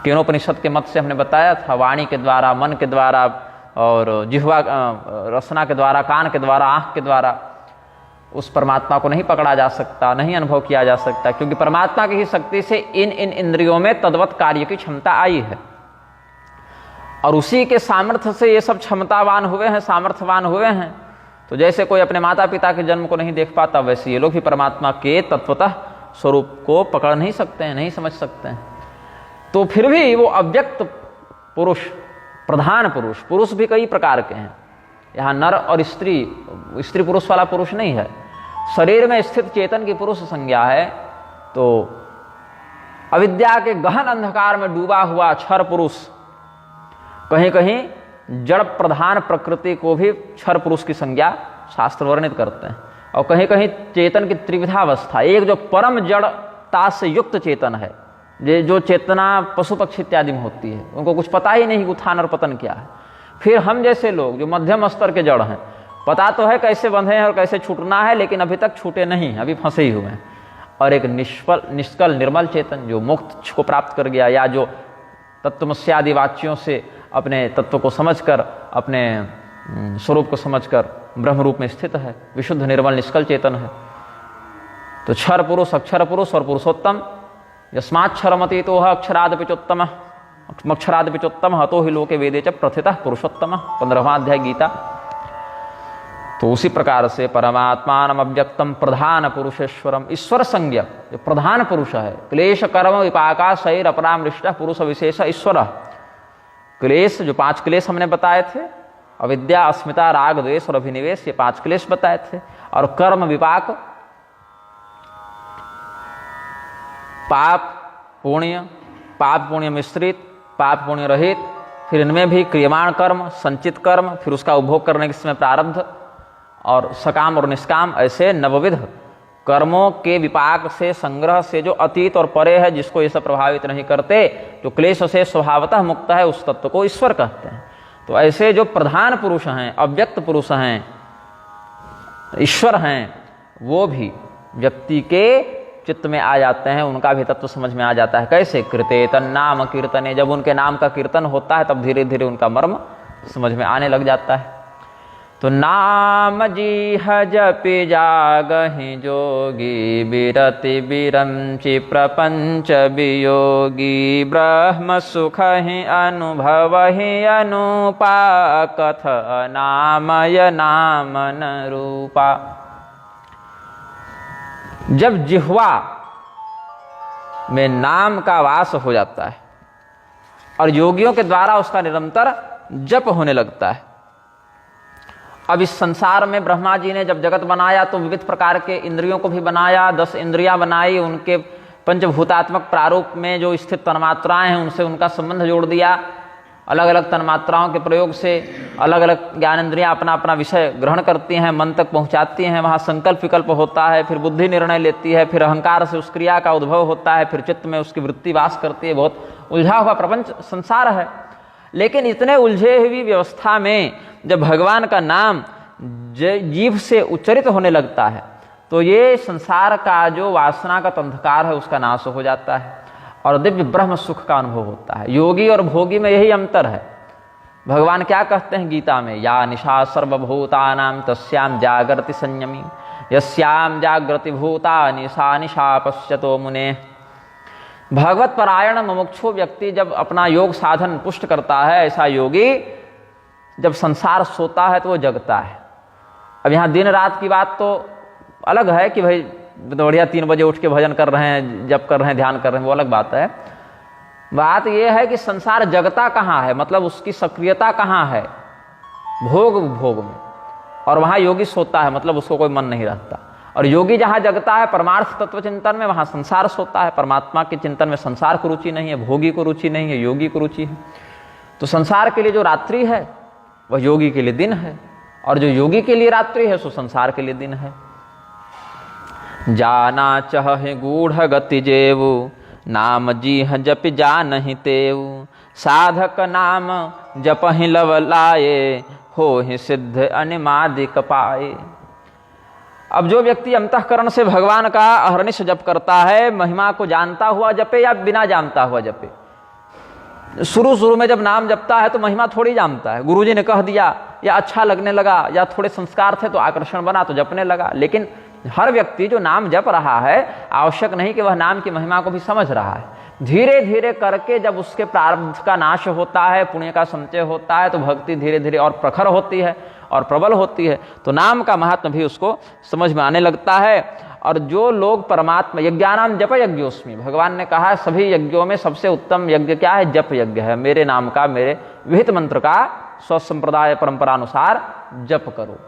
केनोपनिषद के मत से हमने बताया था, वाणी के द्वारा, मन के द्वारा और जिह्वा रसना के द्वारा, कान के द्वारा, आँख के द्वारा उस परमात्मा को नहीं पकड़ा जा सकता, नहीं अनुभव किया जा सकता, क्योंकि परमात्मा की ही शक्ति से इन इंद्रियों में तद्वत कार्य की क्षमता आई है और उसी के सामर्थ्य से ये सब क्षमतावान हुए हैं, सामर्थ्यवान हुए हैं। तो जैसे कोई अपने माता पिता के जन्म को नहीं देख पाता, वैसे ये लोग भी परमात्मा के तत्वतः स्वरूप को पकड़ नहीं सकते हैं, नहीं समझ सकते हैं। तो फिर भी वो अव्यक्त पुरुष, प्रधान पुरुष, पुरुष भी कई प्रकार के हैं। यहाँ नर और स्त्री, स्त्री पुरुष वाला पुरुष नहीं है, शरीर में स्थित चेतन की पुरुष संज्ञा है। तो अविद्या के गहन अंधकार में डूबा हुआ क्षर पुरुष, कहीं कहीं जड़ प्रधान प्रकृति को भी क्षर पुरुष की संज्ञा शास्त्र वर्णित करते हैं, और कहीं कहीं चेतन की त्रिविधावस्था, एक जो परम जड़ता से युक्त चेतन है, जो चेतना पशु पक्षी इत्यादि में होती है, उनको कुछ पता ही नहीं उत्थान और पतन क्या है। फिर हम जैसे लोग जो मध्यम स्तर के जड़ हैं, पता तो है कैसे बंधे हैं और कैसे छूटना है, लेकिन अभी तक छूटे नहीं हैं, अभी फंसे ही हुए हैं। और एक निष्कल निर्मल चेतन जो मोक्ष को प्राप्त कर गया, या जो तत्वमस्यादि वाच्यों से अपने तत्व को समझकर, अपने स्वरूप को समझकर ब्रह्म रूप में स्थित है, विशुद्ध निर्मल निष्कल चेतन है। तो क्षर पुरुष, अक्षर पुरुष और पुरुषोत्तम, यस्माक्षरमतीतो अक्षरादपि चोत्तम, अक्षरादपि चोत्तम हतो हि लोके वेदे च प्रथितः पुरुषोत्तम, 15वां अध्याय गीता। तो उसी प्रकार से परमात्मानम अव्यक्तम प्रधान पुरुषेश्वरम, ईश्वर संज्ञ जो प्रधान पुरुष है, क्लेश कर्म विपाका शैर अपरामृष्ट पुरुष विशेष ईश्वर। क्लेश, जो 5 क्लेश हमने बताए थे, अविद्या, अस्मिता, राग, द्वेष और अभिनिवेश, ये 5 क्लेश बताए थे। और कर्म विपाक, पाप पुण्य, पाप पुण्य मिश्रित, पाप पुण्य रहित, फिर इनमें भी क्रियमाण कर्म, संचित कर्म, फिर उसका उपभोग करने के समय प्रारब्ध, और सकाम और निष्काम, ऐसे नवविध कर्मों के विपाक से, संग्रह से जो अतीत और परे है, जिसको ये सब प्रभावित नहीं करते, जो क्लेश से स्वभावतः मुक्त है, उस तत्व को ईश्वर कहते हैं। तो ऐसे जो प्रधान पुरुष हैं, अव्यक्त पुरुष हैं, ईश्वर हैं, वो भी व्यक्ति के चित्त में आ जाते हैं, उनका भी तत्व समझ में आ जाता है। कैसे? कृते तन्नाम कीर्तने, जब उनके नाम का कीर्तन होता है तब धीरे धीरे उनका मर्म समझ में आने लग जाता है। तो नाम जीह जपि जागहि जोगी, बिरति बिरंचि प्रपंच वियोगी, ब्रह्म सुखहि अनुभवहि अनुपा, कथ नामय नाम न रूपा। जब जिह्वा में नाम का वास हो जाता है और योगियों के द्वारा उसका निरंतर जप होने लगता है। अब इस संसार में ब्रह्मा जी ने जब जगत बनाया तो विविध प्रकार के इंद्रियों को भी बनाया, 10 इंद्रियां बनाई, उनके पंचभूतात्मक प्रारूप में जो स्थित तन्मात्राएं हैं उनसे उनका संबंध जोड़ दिया। अलग अलग तन्मात्राओं के प्रयोग से अलग अलग ज्ञानेंद्रियां अपना अपना विषय ग्रहण करती हैं, मन तक पहुंचाती हैं, वहाँ संकल्प विकल्प होता है, फिर बुद्धि निर्णय लेती है, फिर अहंकार से उस क्रिया का उद्भव होता है, फिर चित्त में उसकी वृत्ति वास करती है। बहुत उलझा हुआ प्रपंच संसार है। लेकिन इतने उलझे हुई व्यवस्था में जब भगवान का नाम जीभ से उच्चरित होने लगता है तो ये संसार का जो वासना का अंधकार है उसका नाश हो जाता है और दिव्य ब्रह्म सुख का अनुभव होता है। योगी और भोगी में यही अंतर है। भगवान क्या कहते हैं गीता में? या निशा सर्वभूतानां तस्याम जागृति संयमी, यस्याम जागृति भूता निशा निशा पश्यतो मुने। भगवत परायण मुमुक्षु व्यक्ति जब अपना योग साधन पुष्ट करता है, ऐसा योगी जब संसार सोता है तो वो जगता है। अब यहाँ दिन रात की बात तो अलग है कि भाई बढ़िया 3 बजे उठ के भजन कर रहे हैं, जप कर रहे हैं, ध्यान कर रहे हैं, वो अलग बात है। बात यह है कि संसार जगता कहाँ है, मतलब उसकी सक्रियता कहाँ है? भोग में। और वहाँ योगी सोता है, मतलब उसको कोई मन नहीं रहता। और योगी जहाँ जगता है परमार्थ तत्व चिंतन में, वहाँ संसार सोता है। परमात्मा के चिंतन में संसार को रुचि नहीं है, भोगी को रुचि नहीं है, योगी को रुचि है। तो संसार के लिए जो रात्रि है वह योगी के लिए दिन है, और जो योगी के लिए रात्रि है सो संसार के लिए दिन है। जाना चह गूढ़ गति जेवु, नाम जीह जप जानहि तेवु। साधक नाम जपहि लव लाए, हो ही सिद्ध अनिमादिक पाए। अब जो व्यक्ति अंतःकरण से भगवान का अहर्निश जप करता है, महिमा को जानता हुआ जपे या बिना जानता हुआ जपे, शुरू में जब नाम जपता है तो महिमा थोड़ी जानता है, गुरुजी ने कह दिया या अच्छा लगने लगा या थोड़े संस्कार थे तो आकर्षण बना तो जपने लगा। लेकिन हर व्यक्ति जो नाम जप रहा है, आवश्यक नहीं कि वह नाम की महिमा को भी समझ रहा है। धीरे धीरे करके जब उसके प्रारब्ध का नाश होता है, पुण्य का संचय होता है, तो भक्ति धीरे धीरे और प्रखर होती है और प्रबल होती है, तो नाम का महात्म भी उसको समझ में आने लगता है। और जो लोग परमात्मा यज्ञानाम जप यज्ञोस्मि, भगवान ने कहा सभी यज्ञों में सबसे उत्तम यज्ञ क्या है? जप यज्ञ है। मेरे नाम का, मेरे विहित मंत्र का स्वसंप्रदाय परंपरा अनुसार जप करो।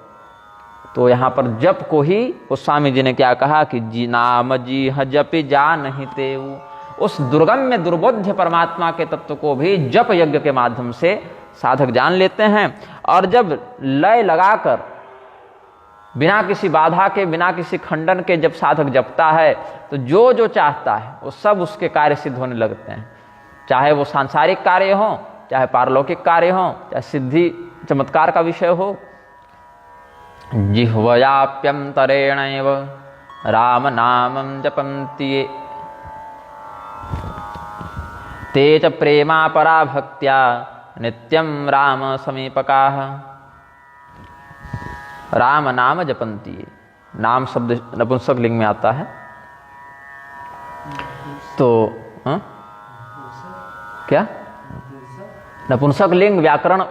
तो यहाँ पर जप को ही गोस्वामी जी ने क्या कहा कि जी नाम जी ह जपि जान ही तेऊ, उस दुर्गम्य दुर्बोध्य परमात्मा के तत्व को भी जप यज्ञ के माध्यम से साधक जान लेते हैं। और जब लय लगाकर बिना किसी बाधा के, बिना किसी खंडन के जब साधक जपता है, तो जो जो चाहता है वो सब उसके कार्य सिद्ध होने लगते हैं। चाहे वो सांसारिक कार्य हो, चाहे पारलौकिक कार्य हो, चाहे सिद्धि चमत्कार का विषय हो। जिह्वयाप्यंतरेणैव राम नामं जपन्ति ये, ते च प्रेमा परा भक्त्या नित्यं राम समीपकाः। राम नाम जपन्ति, नाम शब्द नपुंसक लिंग में आता है। तो क्या नपुंसक लिंग व्याकरण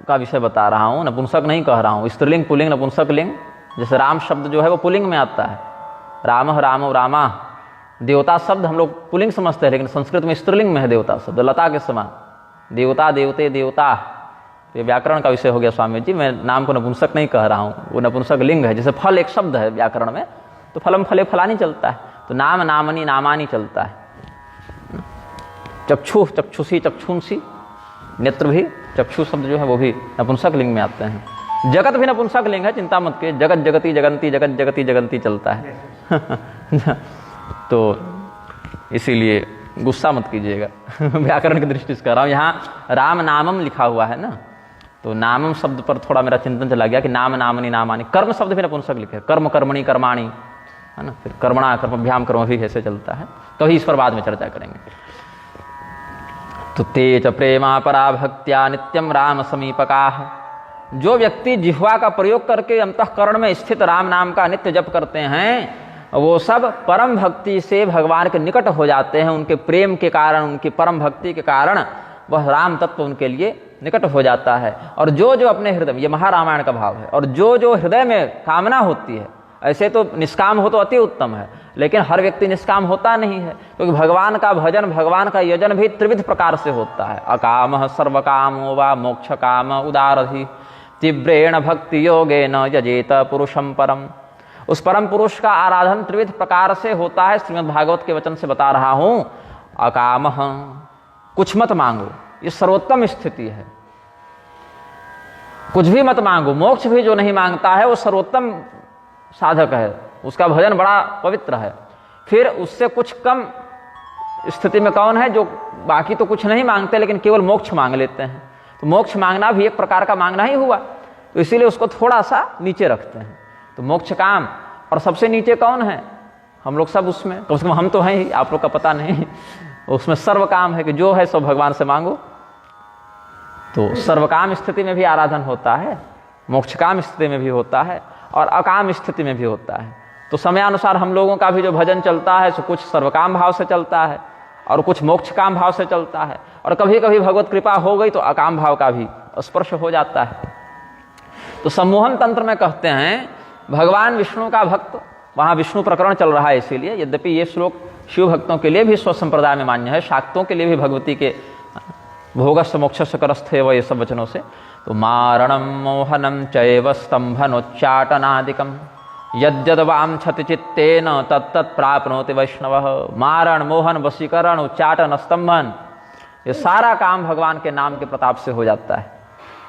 का विषय बता रहा हूँ, नपुंसक नहीं कह रहा हूँ। स्त्रीलिंग, पुल्लिंग, नपुंसक लिंग। जैसे राम शब्द जो है वो पुल्लिंग में आता है, राम रामो रामा। देवता शब्द हम लोग पुल्लिंग समझते हैं, लेकिन संस्कृत में स्त्रीलिंग में है देवता शब्द, लता के समान। देवता, देवते, देवता, ये व्याकरण का विषय हो गया स्वामी जी। मैं नाम को नपुंसक नहीं कह रहा हूँ, वो नपुंसक लिंग है। जैसे फल एक शब्द है व्याकरण में, तो फलम फले फलानी चलता है, तो नाम नामनी नामानी चलता है। चक्षु, चक्षुषी, चक्षुंसी, नेत्र भी चक्षु शब्द जो है वो भी नपुंसक लिंग में आते हैं। जगत भी नपुंसक लिंग है, चिंता मत कीजिए। जगत जगती जगंती, जगत जगती जगंती चलता है। तो इसीलिए गुस्सा मत कीजिएगा, व्याकरण की दृष्टि से कह रहा हूँ। यहाँ राम नामम लिखा हुआ है ना, तो नामम शब्द पर थोड़ा मेरा चिंतन चला गया कि नाम नामनी नामानी। कर्म शब्द भी नपुंसक लिखे, कर्म कर्मणि कर्माणी, है ना। फिर कर्मणा कर्मभ्याम कर्म भी ऐसे चलता है, कभी इस पर बाद में चर्चा करेंगे। तो ते च प्रेमा परा भक्त्या नित्यम राम समीपकाः। जो व्यक्ति जिह्वा का प्रयोग करके अंतःकरण में स्थित राम नाम का नित्य जप करते हैं, वो सब परम भक्ति से भगवान के निकट हो जाते हैं। उनके प्रेम के कारण, उनकी परम भक्ति के कारण वह राम तत्व उनके लिए निकट हो जाता है। और जो जो अपने हृदय में, ये महारामायण का भाव है, और जो जो हृदय में कामना होती है, ऐसे तो निष्काम हो तो अति उत्तम है, लेकिन हर व्यक्ति निष्काम होता नहीं है, क्योंकि भगवान का भजन, भगवान का यजन भी त्रिविध प्रकार से होता है। अकामः सर्वकामो वा मोक्ष काम उदारधि तीव्रेण भक्ति योगेन यजेत पुरुषम परम। उस परम पुरुष का आराधन त्रिविध प्रकार से होता है। श्रीमद् भागवत के वचन से बता रहा हूं। अकामः, कुछ मत मांगो, ये सर्वोत्तम स्थिति है। कुछ भी मत मांगो, मोक्ष भी जो नहीं मांगता है वो सर्वोत्तम साधक है, उसका भजन बड़ा पवित्र है। फिर उससे कुछ कम स्थिति में कौन है? जो बाकी तो कुछ नहीं मांगते लेकिन केवल मोक्ष मांग लेते हैं। तो मोक्ष मांगना भी एक प्रकार का मांगना ही हुआ, तो इसीलिए उसको थोड़ा सा नीचे रखते हैं। तो मोक्ष काम, और सबसे नीचे कौन है? हम लोग सब उसमें, कम से कम हम तो हैं ही, आप लोग का पता नहीं। उसमें सर्व काम है कि जो है सब भगवान से मांगो। तो सर्वकाम स्थिति में भी आराधन होता है, मोक्ष काम स्थिति में भी होता है, और अकाम स्थिति में भी होता है। तो समयानुसार हम लोगों का भी जो भजन चलता है सो कुछ सर्वकाम भाव से चलता है और कुछ मोक्ष काम भाव से चलता है, और कभी कभी भगवत कृपा हो गई तो अकाम भाव का भी स्पर्श हो जाता है। तो सम्मोहन तंत्र में कहते हैं भगवान विष्णु का भक्त, वहाँ विष्णु प्रकरण चल रहा है इसीलिए, यद्यपि ये श्लोक शिव भक्तों के लिए भी स्वसंप्रदाय में मान्य है, शाक्तों के लिए भी भगवती के भोगस्य मोक्षस्य करस्थे व ये सब वचनों से। तो मारणम मोहनम चैव स्तंभनोच्चाटनादिकम यद्यद वांछति चित्तेन तत्तत् प्राप्नोति वैष्णवः। मारण, मोहन, वशीकरण, उच्चाटन, स्तंभन, ये सारा काम भगवान के नाम के प्रताप से हो जाता है।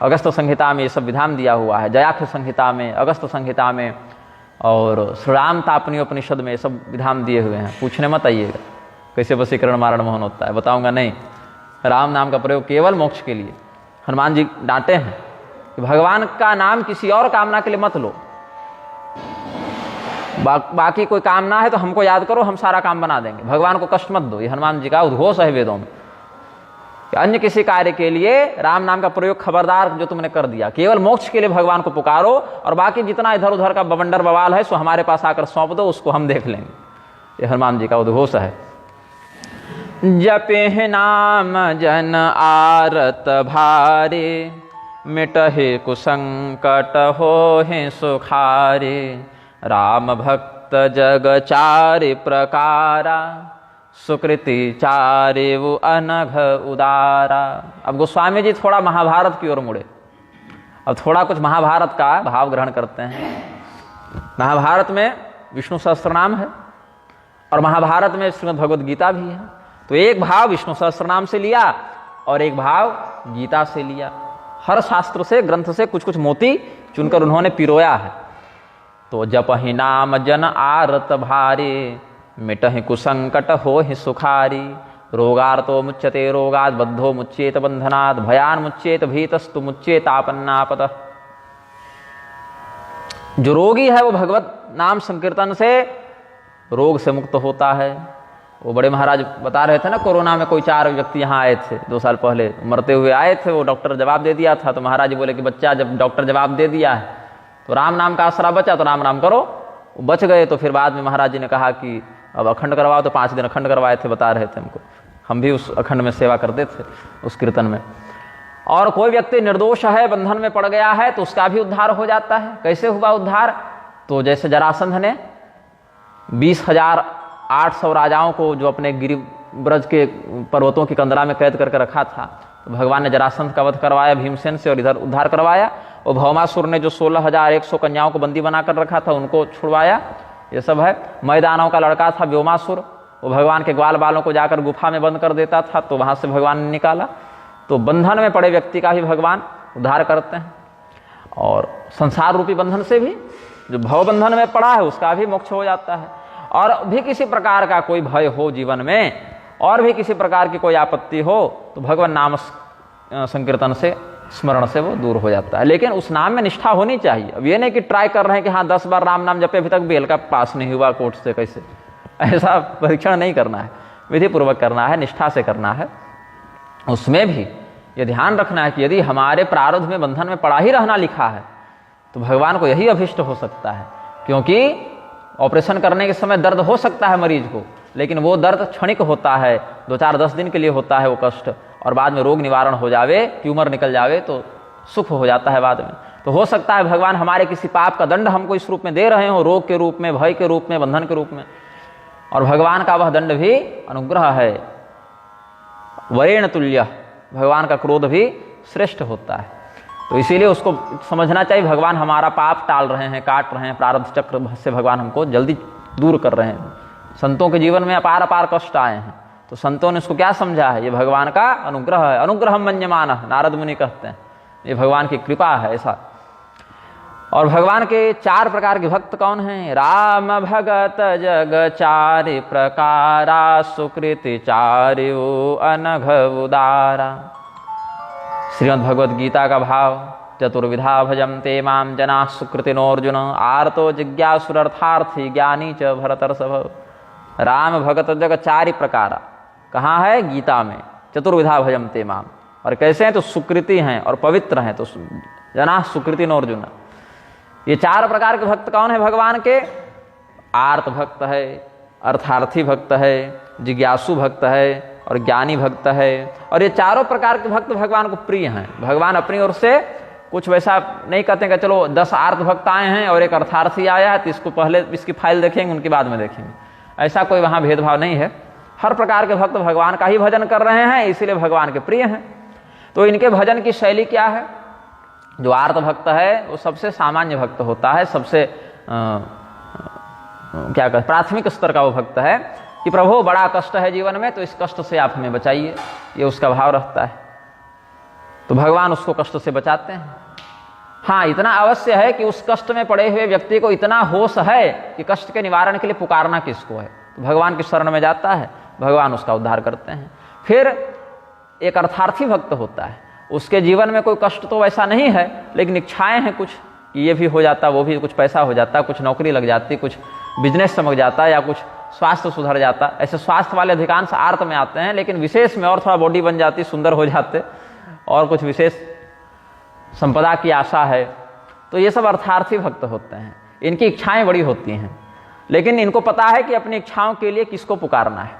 अगस्त संहिता में ये सब विधान दिया हुआ है, जयाख्य संहिता में, अगस्त संहिता में, और श्रीराम तापनीयोपनिषद में ये सब विधान दिए हुए हैं। पूछने मत आइएगा कैसे वशीकरण, मारण, मोहन होता है, बताऊंगा नहीं। राम नाम का प्रयोग केवल मोक्ष के लिए। हनुमान जी डांटे हैं कि भगवान का नाम किसी और कामना के लिए मत लो। बाकी कोई काम ना है तो हमको याद करो, हम सारा काम बना देंगे, भगवान को कष्ट मत दो। ये हनुमान जी का उद्घोष है वेदों में कि अन्य किसी कार्य के लिए राम नाम का प्रयोग खबरदार जो तुमने कर दिया, केवल मोक्ष के लिए भगवान को पुकारो और बाकी जितना इधर उधर का बवंडर बवाल है सो हमारे पास आकर सौंप दो, उसको हम देख लेंगे। ये हनुमान जी का उद्घोष है। जपे नाम जन आरत भारे, मिटहे कुसंकट होहि सुखारे, राम भक्त जग चारि प्रकारा, सुकृति चारे वो अनघ उदारा। अब गोस्वामी जी थोड़ा महाभारत की ओर मुड़े, अब थोड़ा कुछ महाभारत का भाव ग्रहण करते हैं। महाभारत में विष्णु सहस्त्रनाम है और महाभारत में श्रीमद् भगवद गीता भी है, तो एक भाव विष्णु सहस्त्रनाम से लिया और एक भाव गीता से लिया। हर शास्त्र से, ग्रंथ से कुछ कुछ मोती चुनकर उन्होंने पिरोया है। तो जपहि नाम जन आरत भारे, मिटहि कुसंकट होहि सुखारी, रोगार्तो मुच्यते रोगात्, बद्धो मुच्येत बंधनात्, भयान मुच्येत भीतस्तु मुच्येत आपन्नापतः। जो रोगी है वो भगवत नाम संकीर्तन से रोग से मुक्त होता है। वो बड़े महाराज बता रहे थे ना, कोरोना में कोई 4 व्यक्ति यहाँ आए थे 2 साल पहले, मरते हुए आए थे, वो डॉक्टर जवाब दे दिया था। तो महाराज जी बोले कि बच्चा जब डॉक्टर जवाब दे दिया है तो राम नाम का आसरा बचा तो राम नाम करो। वो बच गए। तो फिर बाद में महाराज जी ने कहा कि अब अखंड करवाओ, तो 5 दिन अखंड करवाए थे, बता रहे थे हमको। हम भी उस अखंड में सेवा करते थे, उस कीर्तन में। और कोई व्यक्ति निर्दोष है, बंधन में पड़ गया है, तो उसका भी उद्धार हो जाता है। कैसे हुआ उद्धार? तो जैसे जरासंध ने 20,800 राजाओं को जो अपने गिरिव्रज के पर्वतों की कंदरा में कैद करके रखा था, तो भगवान ने जरासंध का वध करवाया भीमसेन से और इधर उद्धार करवाया। और भौमासुर ने जो 16,100 कन्याओं को बंदी बनाकर रखा था उनको छुड़वाया। ये सब है। मैदानों का लड़का था व्योमासुर, वो भगवान के ग्वाल बालों को जाकर गुफा में बंद कर देता था, तो वहां से भगवान ने निकाला। तो बंधन में पड़े व्यक्ति का भी भगवान उद्धार करते हैं, और संसार रूपी बंधन से भी जो भव बंधन में पड़ा है उसका भी मोक्ष हो जाता है। और भी किसी प्रकार का कोई भय हो जीवन में, और भी किसी प्रकार की कोई आपत्ति हो, तो भगवान नाम संकीर्तन से, स्मरण से वो दूर हो जाता है। लेकिन उस नाम में निष्ठा होनी चाहिए। अब ये नहीं कि ट्राई कर रहे हैं कि हाँ 10 बार राम नाम जपे, अभी तक बेल का पास नहीं हुआ कोर्ट से, कैसे, ऐसा परीक्षण नहीं करना है, विधि पूर्वक करना है, निष्ठा से करना है। उसमें भी ये ध्यान रखना है कि यदि हमारे प्रारब्ध में बंधन में पड़ा ही रहना लिखा है तो भगवान को यही अभिष्ट हो सकता है। क्योंकि ऑपरेशन करने के समय दर्द हो सकता है मरीज को, लेकिन वो दर्द क्षणिक होता है, 2-4-10 दिन के लिए होता है वो कष्ट, और बाद में रोग निवारण हो जावे, ट्यूमर निकल जावे तो सुख हो जाता है बाद में। तो हो सकता है भगवान हमारे किसी पाप का दंड हमको इस रूप में दे रहे हो, रोग के रूप में, भय के रूप में, बंधन के रूप में, और भगवान का वह दंड भी अनुग्रह है, वरेण तुल्य। भगवान का क्रोध भी श्रेष्ठ होता है। तो इसीलिए उसको समझना चाहिए भगवान हमारा पाप टाल रहे हैं, काट रहे हैं, प्रारब्ध चक्र से भगवान हमको जल्दी दूर कर रहे हैं। संतों के जीवन में अपार अपार कष्ट आए हैं, तो संतों ने इसको क्या समझा है? ये भगवान का अनुग्रह है। अनुग्रह मन्यमानः, नारद मुनि कहते हैं, ये भगवान की कृपा है ऐसा। और भगवान के 4 प्रकार के भक्त कौन हैं? राम भगत जग चारि प्रकारा, सुकृति चार्यो अनघ उदारा। श्रीमद् भगवद गीता का भाव, चतुर्विधा भजन्ते माम जना सुकृतिनोर्जुन, आर्तो जिज्ञासुरर्थार्थी ज्ञानी च भरतर्षभ। राम भगत जग चारि प्रकारा कहाँ है? गीता में। चतुर्विधा भजन्ते माम, और कैसे हैं? तो सुकृति हैं और पवित्र हैं, तो जना सुकृतिनोर्जुन। ये 4 प्रकार के भक्त कौन है भगवान के? आर्त भक्त है, अर्थार्थी भक्त है, जिज्ञासु भक्त है और ज्ञानी भक्त है। और ये 4 प्रकार के भक्त भगवान को प्रिय हैं। भगवान अपनी ओर से कुछ वैसा नहीं कहते कि चलो 10 आर्त भक्त आए हैं और एक अर्थार्थी आया है तो इसको पहले इसकी फाइल देखेंगे, उनके बाद में देखेंगे, ऐसा कोई वहाँ भेदभाव नहीं है। हर प्रकार के भक्त भगवान का ही भजन कर रहे हैं, इसीलिए भगवान के प्रिय हैं। तो इनके भजन की शैली क्या है? जो आर्त भक्त है वो सबसे सामान्य भक्त होता है, सबसे क्या कहते, प्राथमिक स्तर का वो भक्त है कि प्रभु बड़ा कष्ट है जीवन में, तो इस कष्ट से आप हमें बचाइए, ये उसका भाव रहता है। तो भगवान उसको कष्ट से बचाते हैं। हाँ, इतना अवश्य है कि उस कष्ट में पड़े हुए व्यक्ति को इतना होश है कि कष्ट के निवारण के लिए पुकारना किसको है, तो भगवान की शरण में जाता है, भगवान उसका उद्धार करते हैं। फिर एक अर्थार्थी भक्त होता है, उसके जीवन में कोई कष्ट तो वैसा नहीं है, लेकिन इच्छाएं हैं कुछ कि ये भी हो जाता, वो भी, कुछ पैसा हो जाता, कुछ नौकरी लग जाती, कुछ बिजनेस चमक जाता या कुछ स्वास्थ्य सुधर जाता। ऐसे स्वास्थ्य वाले अधिकांश आर्त में आते हैं, लेकिन विशेष में और थोड़ा बॉडी बन जाती, सुंदर हो जाते, और कुछ विशेष संपदा की आशा है, तो ये सब अर्थार्थी भक्त होते हैं। इनकी इच्छाएं बड़ी होती हैं, लेकिन इनको पता है कि अपनी इच्छाओं के लिए किसको पुकारना है,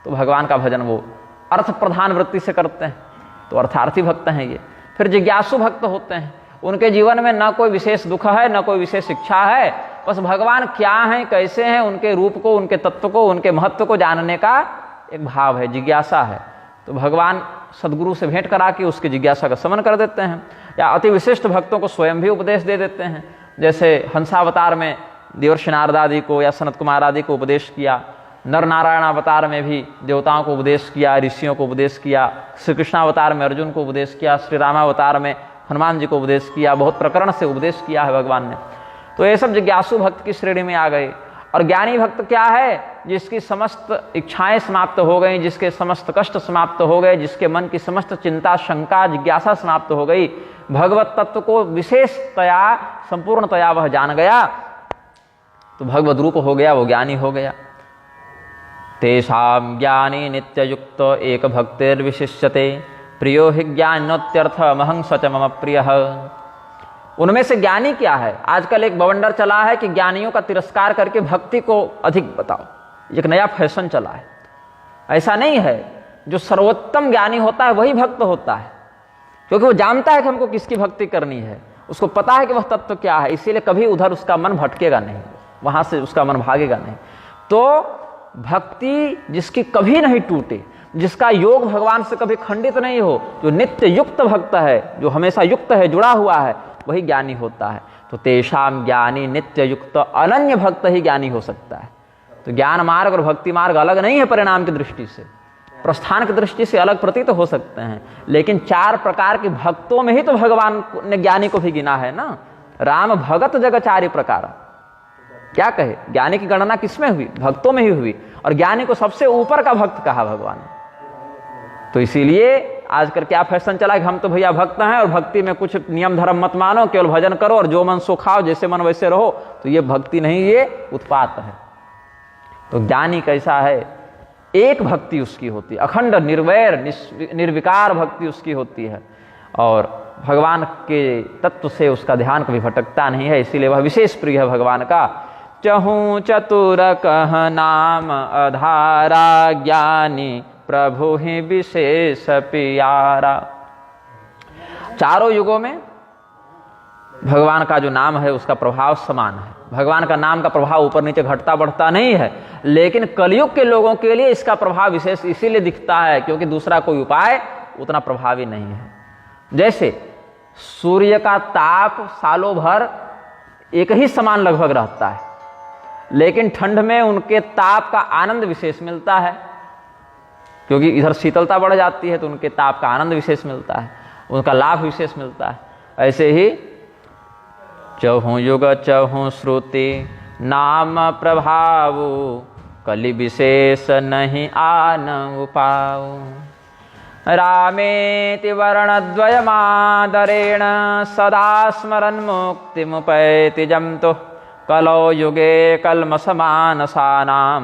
तो भगवान का भजन वो अर्थ प्रधान वृत्ति से करते हैं, तो अर्थार्थी भक्त हैं ये। फिर जिज्ञासु भक्त होते हैं, उनके जीवन में न कोई विशेष दुख है, न कोई विशेष इच्छा है, बस भगवान क्या हैं, कैसे हैं, उनके रूप को, उनके तत्व को, उनके महत्व को जानने का एक भाव है, जिज्ञासा है। तो भगवान सदगुरु से भेंट करा के उसकी जिज्ञासा का शमन कर देते हैं, या अति विशिष्ट भक्तों को स्वयं भी उपदेश दे देते हैं। जैसे हंसावतार में देवर्षि नारद आदि को या सनत कुमार आदि को उपदेश किया, नर नारायण अवतार में भी देवताओं को उपदेश किया, ऋषियों को उपदेश किया, श्री कृष्णावतार में अर्जुन को उपदेश किया, श्री रामावतार में हनुमान जी को उपदेश किया, बहुत प्रकरण से उपदेश किया है भगवान ने। तो ये सब जिज्ञासु भक्त की श्रेणी में आ गए। और ज्ञानी भक्त क्या है? जिसकी समस्त इच्छाएं समाप्त हो गई, जिसके समस्त कष्ट समाप्त हो गए, जिसके मन की समस्त चिंता, शंका, जिज्ञासा समाप्त हो गई, भगवत तत्व को विशेषतया, संपूर्णतया वह जान गया, तो भगवद रूप हो गया, वो ज्ञानी हो गया। तेषां ज्ञानी नित्ययुक्त एक भक्तिर्विशिष्यते प्रियो हि ज्ञानोत्यर्थ महं सच मम प्रियः। उनमें से ज्ञानी क्या है? आजकल एक बवंडर चला है कि ज्ञानियों का तिरस्कार करके भक्ति को अधिक बताओ, एक नया फैशन चला है। ऐसा नहीं है, जो सर्वोत्तम ज्ञानी होता है वही भक्त होता है, क्योंकि वो जानता है कि हमको किसकी भक्ति करनी है, उसको पता है कि वह तत्व क्या है, इसीलिए कभी उधर उसका मन भटकेगा नहीं, वहां से उसका मन भागेगा नहीं। तो भक्ति जिसकी कभी नहीं टूटे, जिसका योग भगवान से कभी खंडित नहीं हो, जो नित्य युक्त भक्त है, जो हमेशा युक्त है, जुड़ा हुआ है, वही ज्ञानी होता है। तो तेषाम ज्ञानी नित्य युक्त अनन्य भक्त ही ज्ञानी हो सकता है। तो ज्ञान मार्ग और भक्ति मार्ग अलग नहीं है परिणाम की दृष्टि से, प्रस्थान की दृष्टि से अलग प्रतीत हो सकते हैं, लेकिन चार प्रकार के भक्तों में ही तो भगवान ने ज्ञानी को भी गिना है ना। राम भगत जगचारी प्रकार, क्या कहे? ज्ञानी की गणना किसमें हुई? भक्तों में ही हुई, और ज्ञानी को सबसे ऊपर का भक्त कहा भगवान ने। तो इसीलिए आजकल क्या फैशन चला कि हम तो भैया भक्त हैं और भक्ति में कुछ नियम धर्म मत मानो, केवल भजन करो और जो मन सो खाओ, जैसे मन वैसे रहो। तो ये भक्ति नहीं, ये उत्पात है। तो ज्ञानी कैसा है? एक भक्ति उसकी होती है, अखंड निर्वैर निर्विकार भक्ति उसकी होती है, और भगवान के तत्व से उसका ध्यान कभी भटकता नहीं है, इसीलिए वह विशेष प्रिय है भगवान का। चहु चतुर कह नाम अधारा, ज्ञानी प्रभु ही विशेष प्यारा। चारों युगों में भगवान का जो नाम है उसका प्रभाव समान है। भगवान का नाम का प्रभाव ऊपर नीचे घटता बढ़ता नहीं है, लेकिन कलयुग के लोगों के लिए इसका प्रभाव विशेष इसीलिए दिखता है क्योंकि दूसरा कोई उपाय उतना प्रभावी नहीं है। जैसे सूर्य का ताप सालों भर एक ही समान लगभग रहता है, लेकिन ठंड में उनके ताप का आनंद विशेष मिलता है, क्योंकि इधर शीतलता बढ़ जाती है तो उनके ताप का आनंद विशेष मिलता है, उनका लाभ विशेष मिलता है। ऐसे ही चहु युग चहु श्रुति नाम प्रभाव, कलि विशेष नहीं आन उपाऊ। रामेति वर्णद्वयमादरेण सदा स्मरन् मुक्तिमुपैति जन्तु, कलौ युगे कल्मषमानसानां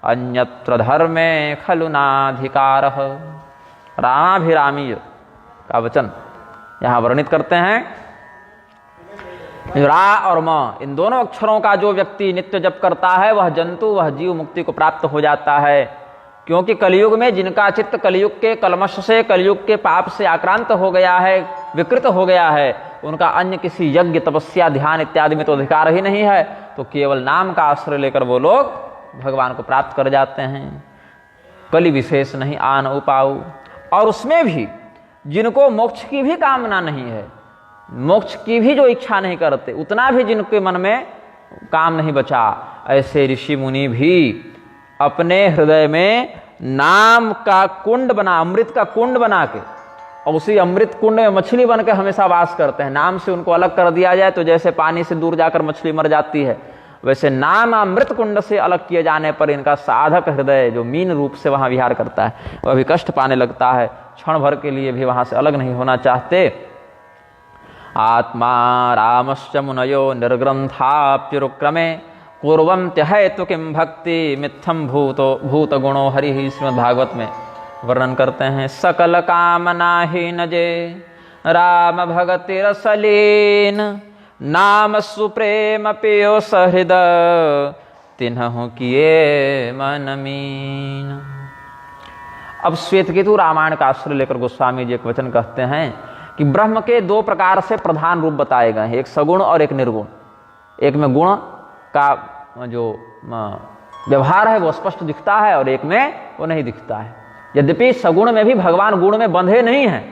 अन्यत्र धर्मे खलु नाधिकारः। रामाभिरामी का वचन यहाँ वर्णित करते हैं। रा और म, इन दोनों अक्षरों का जो व्यक्ति नित्य जप करता है वह जंतु, वह जीव मुक्ति को प्राप्त हो जाता है, क्योंकि कलयुग में जिनका चित्त कलयुग के कलमश से, कलयुग के पाप से आक्रांत हो गया है, विकृत हो गया है, उनका अन्य किसी यज्ञ तपस्या ध्यान इत्यादि में तो अधिकार ही नहीं है, तो केवल नाम का आश्रय लेकर वो लोग भगवान को प्राप्त कर जाते हैं। कलि विशेष नहीं आन उपाऊ। और उसमें भी जिनको मोक्ष की भी कामना नहीं है, मोक्ष की भी जो इच्छा नहीं करते, उतना भी जिनके मन में काम नहीं बचा, ऐसे ऋषि मुनि भी अपने हृदय में नाम का कुंड बना, अमृत का कुंड बना के, और उसी अमृत कुंड में मछली बन के हमेशा वास करते हैं। नाम से उनको अलग कर दिया जाए तो जैसे पानी से दूर जाकर मछली मर जाती है, वैसे नाम अमृत कुंड से अलग किए जाने पर इनका साधक हृदय जो मीन रूप से वहां विहार करता है वह भी कष्ट पाने लगता है, क्षण भर के लिए भी वहां से अलग नहीं होना चाहते। आत्मा रामश्च मुनयो निर्ग्रंथाप्युरुक्रमे कुर्वन्त्य है तो किम भक्ति मिथ्यम भूत गुणो हरि। श्रीमद् भागवत में वर्णन करते हैं, सकल कामना ही नजे राम भगति रसलीन, नाम सुप्रेम पियो सहृद तिन्हु किए मन मीन। अब श्वेतकेतु रामायण का आश्रय लेकर गोस्वामी जी एक वचन कहते हैं कि ब्रह्म के दो प्रकार से प्रधान रूप बताए गए हैं, एक सगुण और एक निर्गुण। एक में गुण का जो व्यवहार है वो स्पष्ट दिखता है और एक में वो नहीं दिखता है। यद्यपि सगुण में भी भगवान गुण में बंधे नहीं हैं,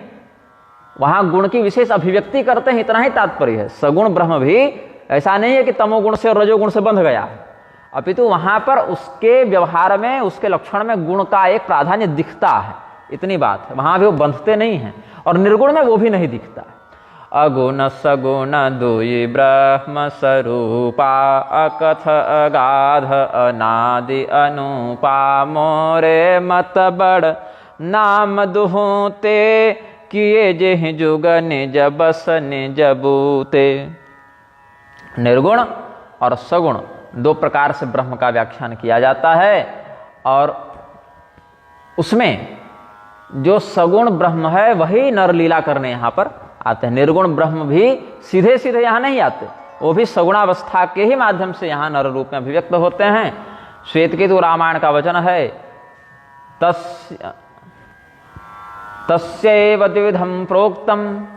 वहां गुण की विशेष अभिव्यक्ति करते हैं, इतना ही तात्पर्य है। सगुण ब्रह्म भी ऐसा नहीं है कि तमोगुण से और रजोगुण से बंध गया है, अपितु वहां पर उसके व्यवहार में, उसके लक्षण में गुण का एक प्राधान्य दिखता है, इतनी बात है। वहां भी वो बंधते नहीं हैं और निर्गुण में वो भी नहीं दिखता है। अगुण सगुण दुई ब्रह्म स्वरूपा, अकथ अगाध अनादि अनुपा, मोरे मत बड़ नाम दुहते, किए जेहि जुग निज बस निज बूते। निर्गुण और सगुण दो प्रकार से ब्रह्म का व्याख्यान किया जाता है और उसमें जो सगुण ब्रह्म है वही नरलीला करने यहाँ पर आते हैं। निर्गुण ब्रह्म भी सीधे सीधे यहाँ नहीं आते, वो भी सगुणावस्था के ही माध्यम से यहाँ नर रूप में अभिव्यक्त होते हैं। श्वेतकेतु रामायण का वचन है, तस्यैव द्विविधं प्रोक्तम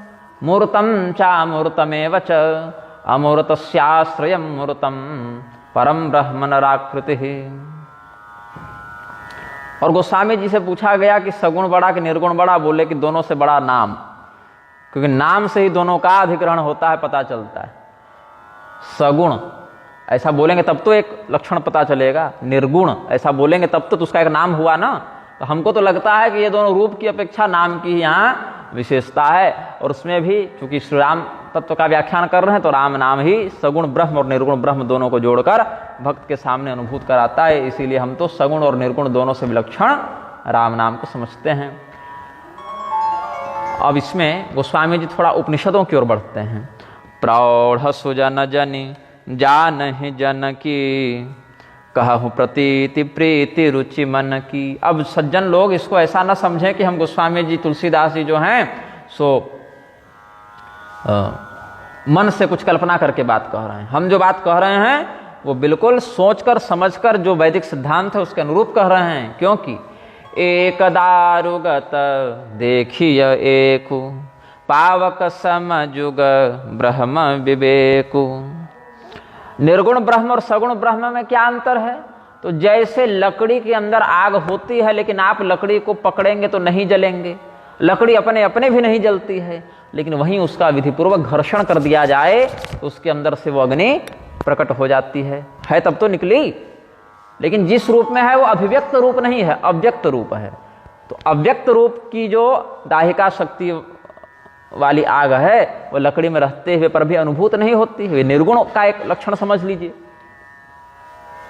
मूर्तम चामूर्तमेव च, अमूर्तस्याश्रयं मूर्तम परम ब्रह्म नराकृति। और गोस्वामी जी से पूछा गया कि सगुण बड़ा कि निर्गुण बड़ा, बोले कि दोनों से बड़ा नाम, क्योंकि नाम से ही दोनों का अधिग्रहण होता है, पता चलता है। सगुण ऐसा बोलेंगे तब तो एक लक्षण पता चलेगा, निर्गुण ऐसा बोलेंगे तब तो उसका एक नाम हुआ ना। तो हमको तो लगता है कि ये दोनों रूप की अपेक्षा नाम की ही यहाँ विशेषता है। और उसमें भी चूंकि श्री राम तत्व का व्याख्यान कर रहे हैं तो राम नाम ही सगुण ब्रह्म और निर्गुण ब्रह्म दोनों को जोड़कर भक्त के सामने अनुभूत कराता है। इसीलिए हम तो सगुण और निर्गुण दोनों से विलक्षण राम नाम को समझते हैं। अब इसमें गोस्वामी जी थोड़ा उपनिषदों की ओर बढ़ते हैं। प्रौढ़ सुजन जनि जानहि जन की, कहूँ प्रतीति प्रीति रुचि मन की। अब सज्जन लोग इसको ऐसा न समझें कि हम गोस्वामी जी तुलसीदास जी जो हैं सो मन से कुछ कल्पना करके बात कह रहे हैं। हम जो बात कह रहे हैं वो बिल्कुल सोचकर समझकर जो वैदिक सिद्धांत है उसके अनुरूप कह रहे हैं। क्योंकि एक दारुगत देखिय एकु, पावक समजुग ब्रह्म विवेकु। निर्गुण ब्रह्म और सगुण ब्रह्म में क्या अंतर है? तो जैसे लकड़ी के अंदर आग होती है लेकिन आप लकड़ी को पकड़ेंगे तो नहीं जलेंगे, लकड़ी अपने अपने भी नहीं जलती है, लेकिन वहीं उसका विधिपूर्वक घर्षण कर दिया जाए तो उसके अंदर से वो अग्नि प्रकट हो जाती है तब तो निकली। लेकिन जिस रूप में है वो अभिव्यक्त रूप नहीं है, अव्यक्त रूप है। तो अव्यक्त रूप की जो दाहिका शक्ति वाली आग है वो लकड़ी में रहते हुए पर भी अनुभूत नहीं होती है, निर्गुण का एक लक्षण समझ लीजिए।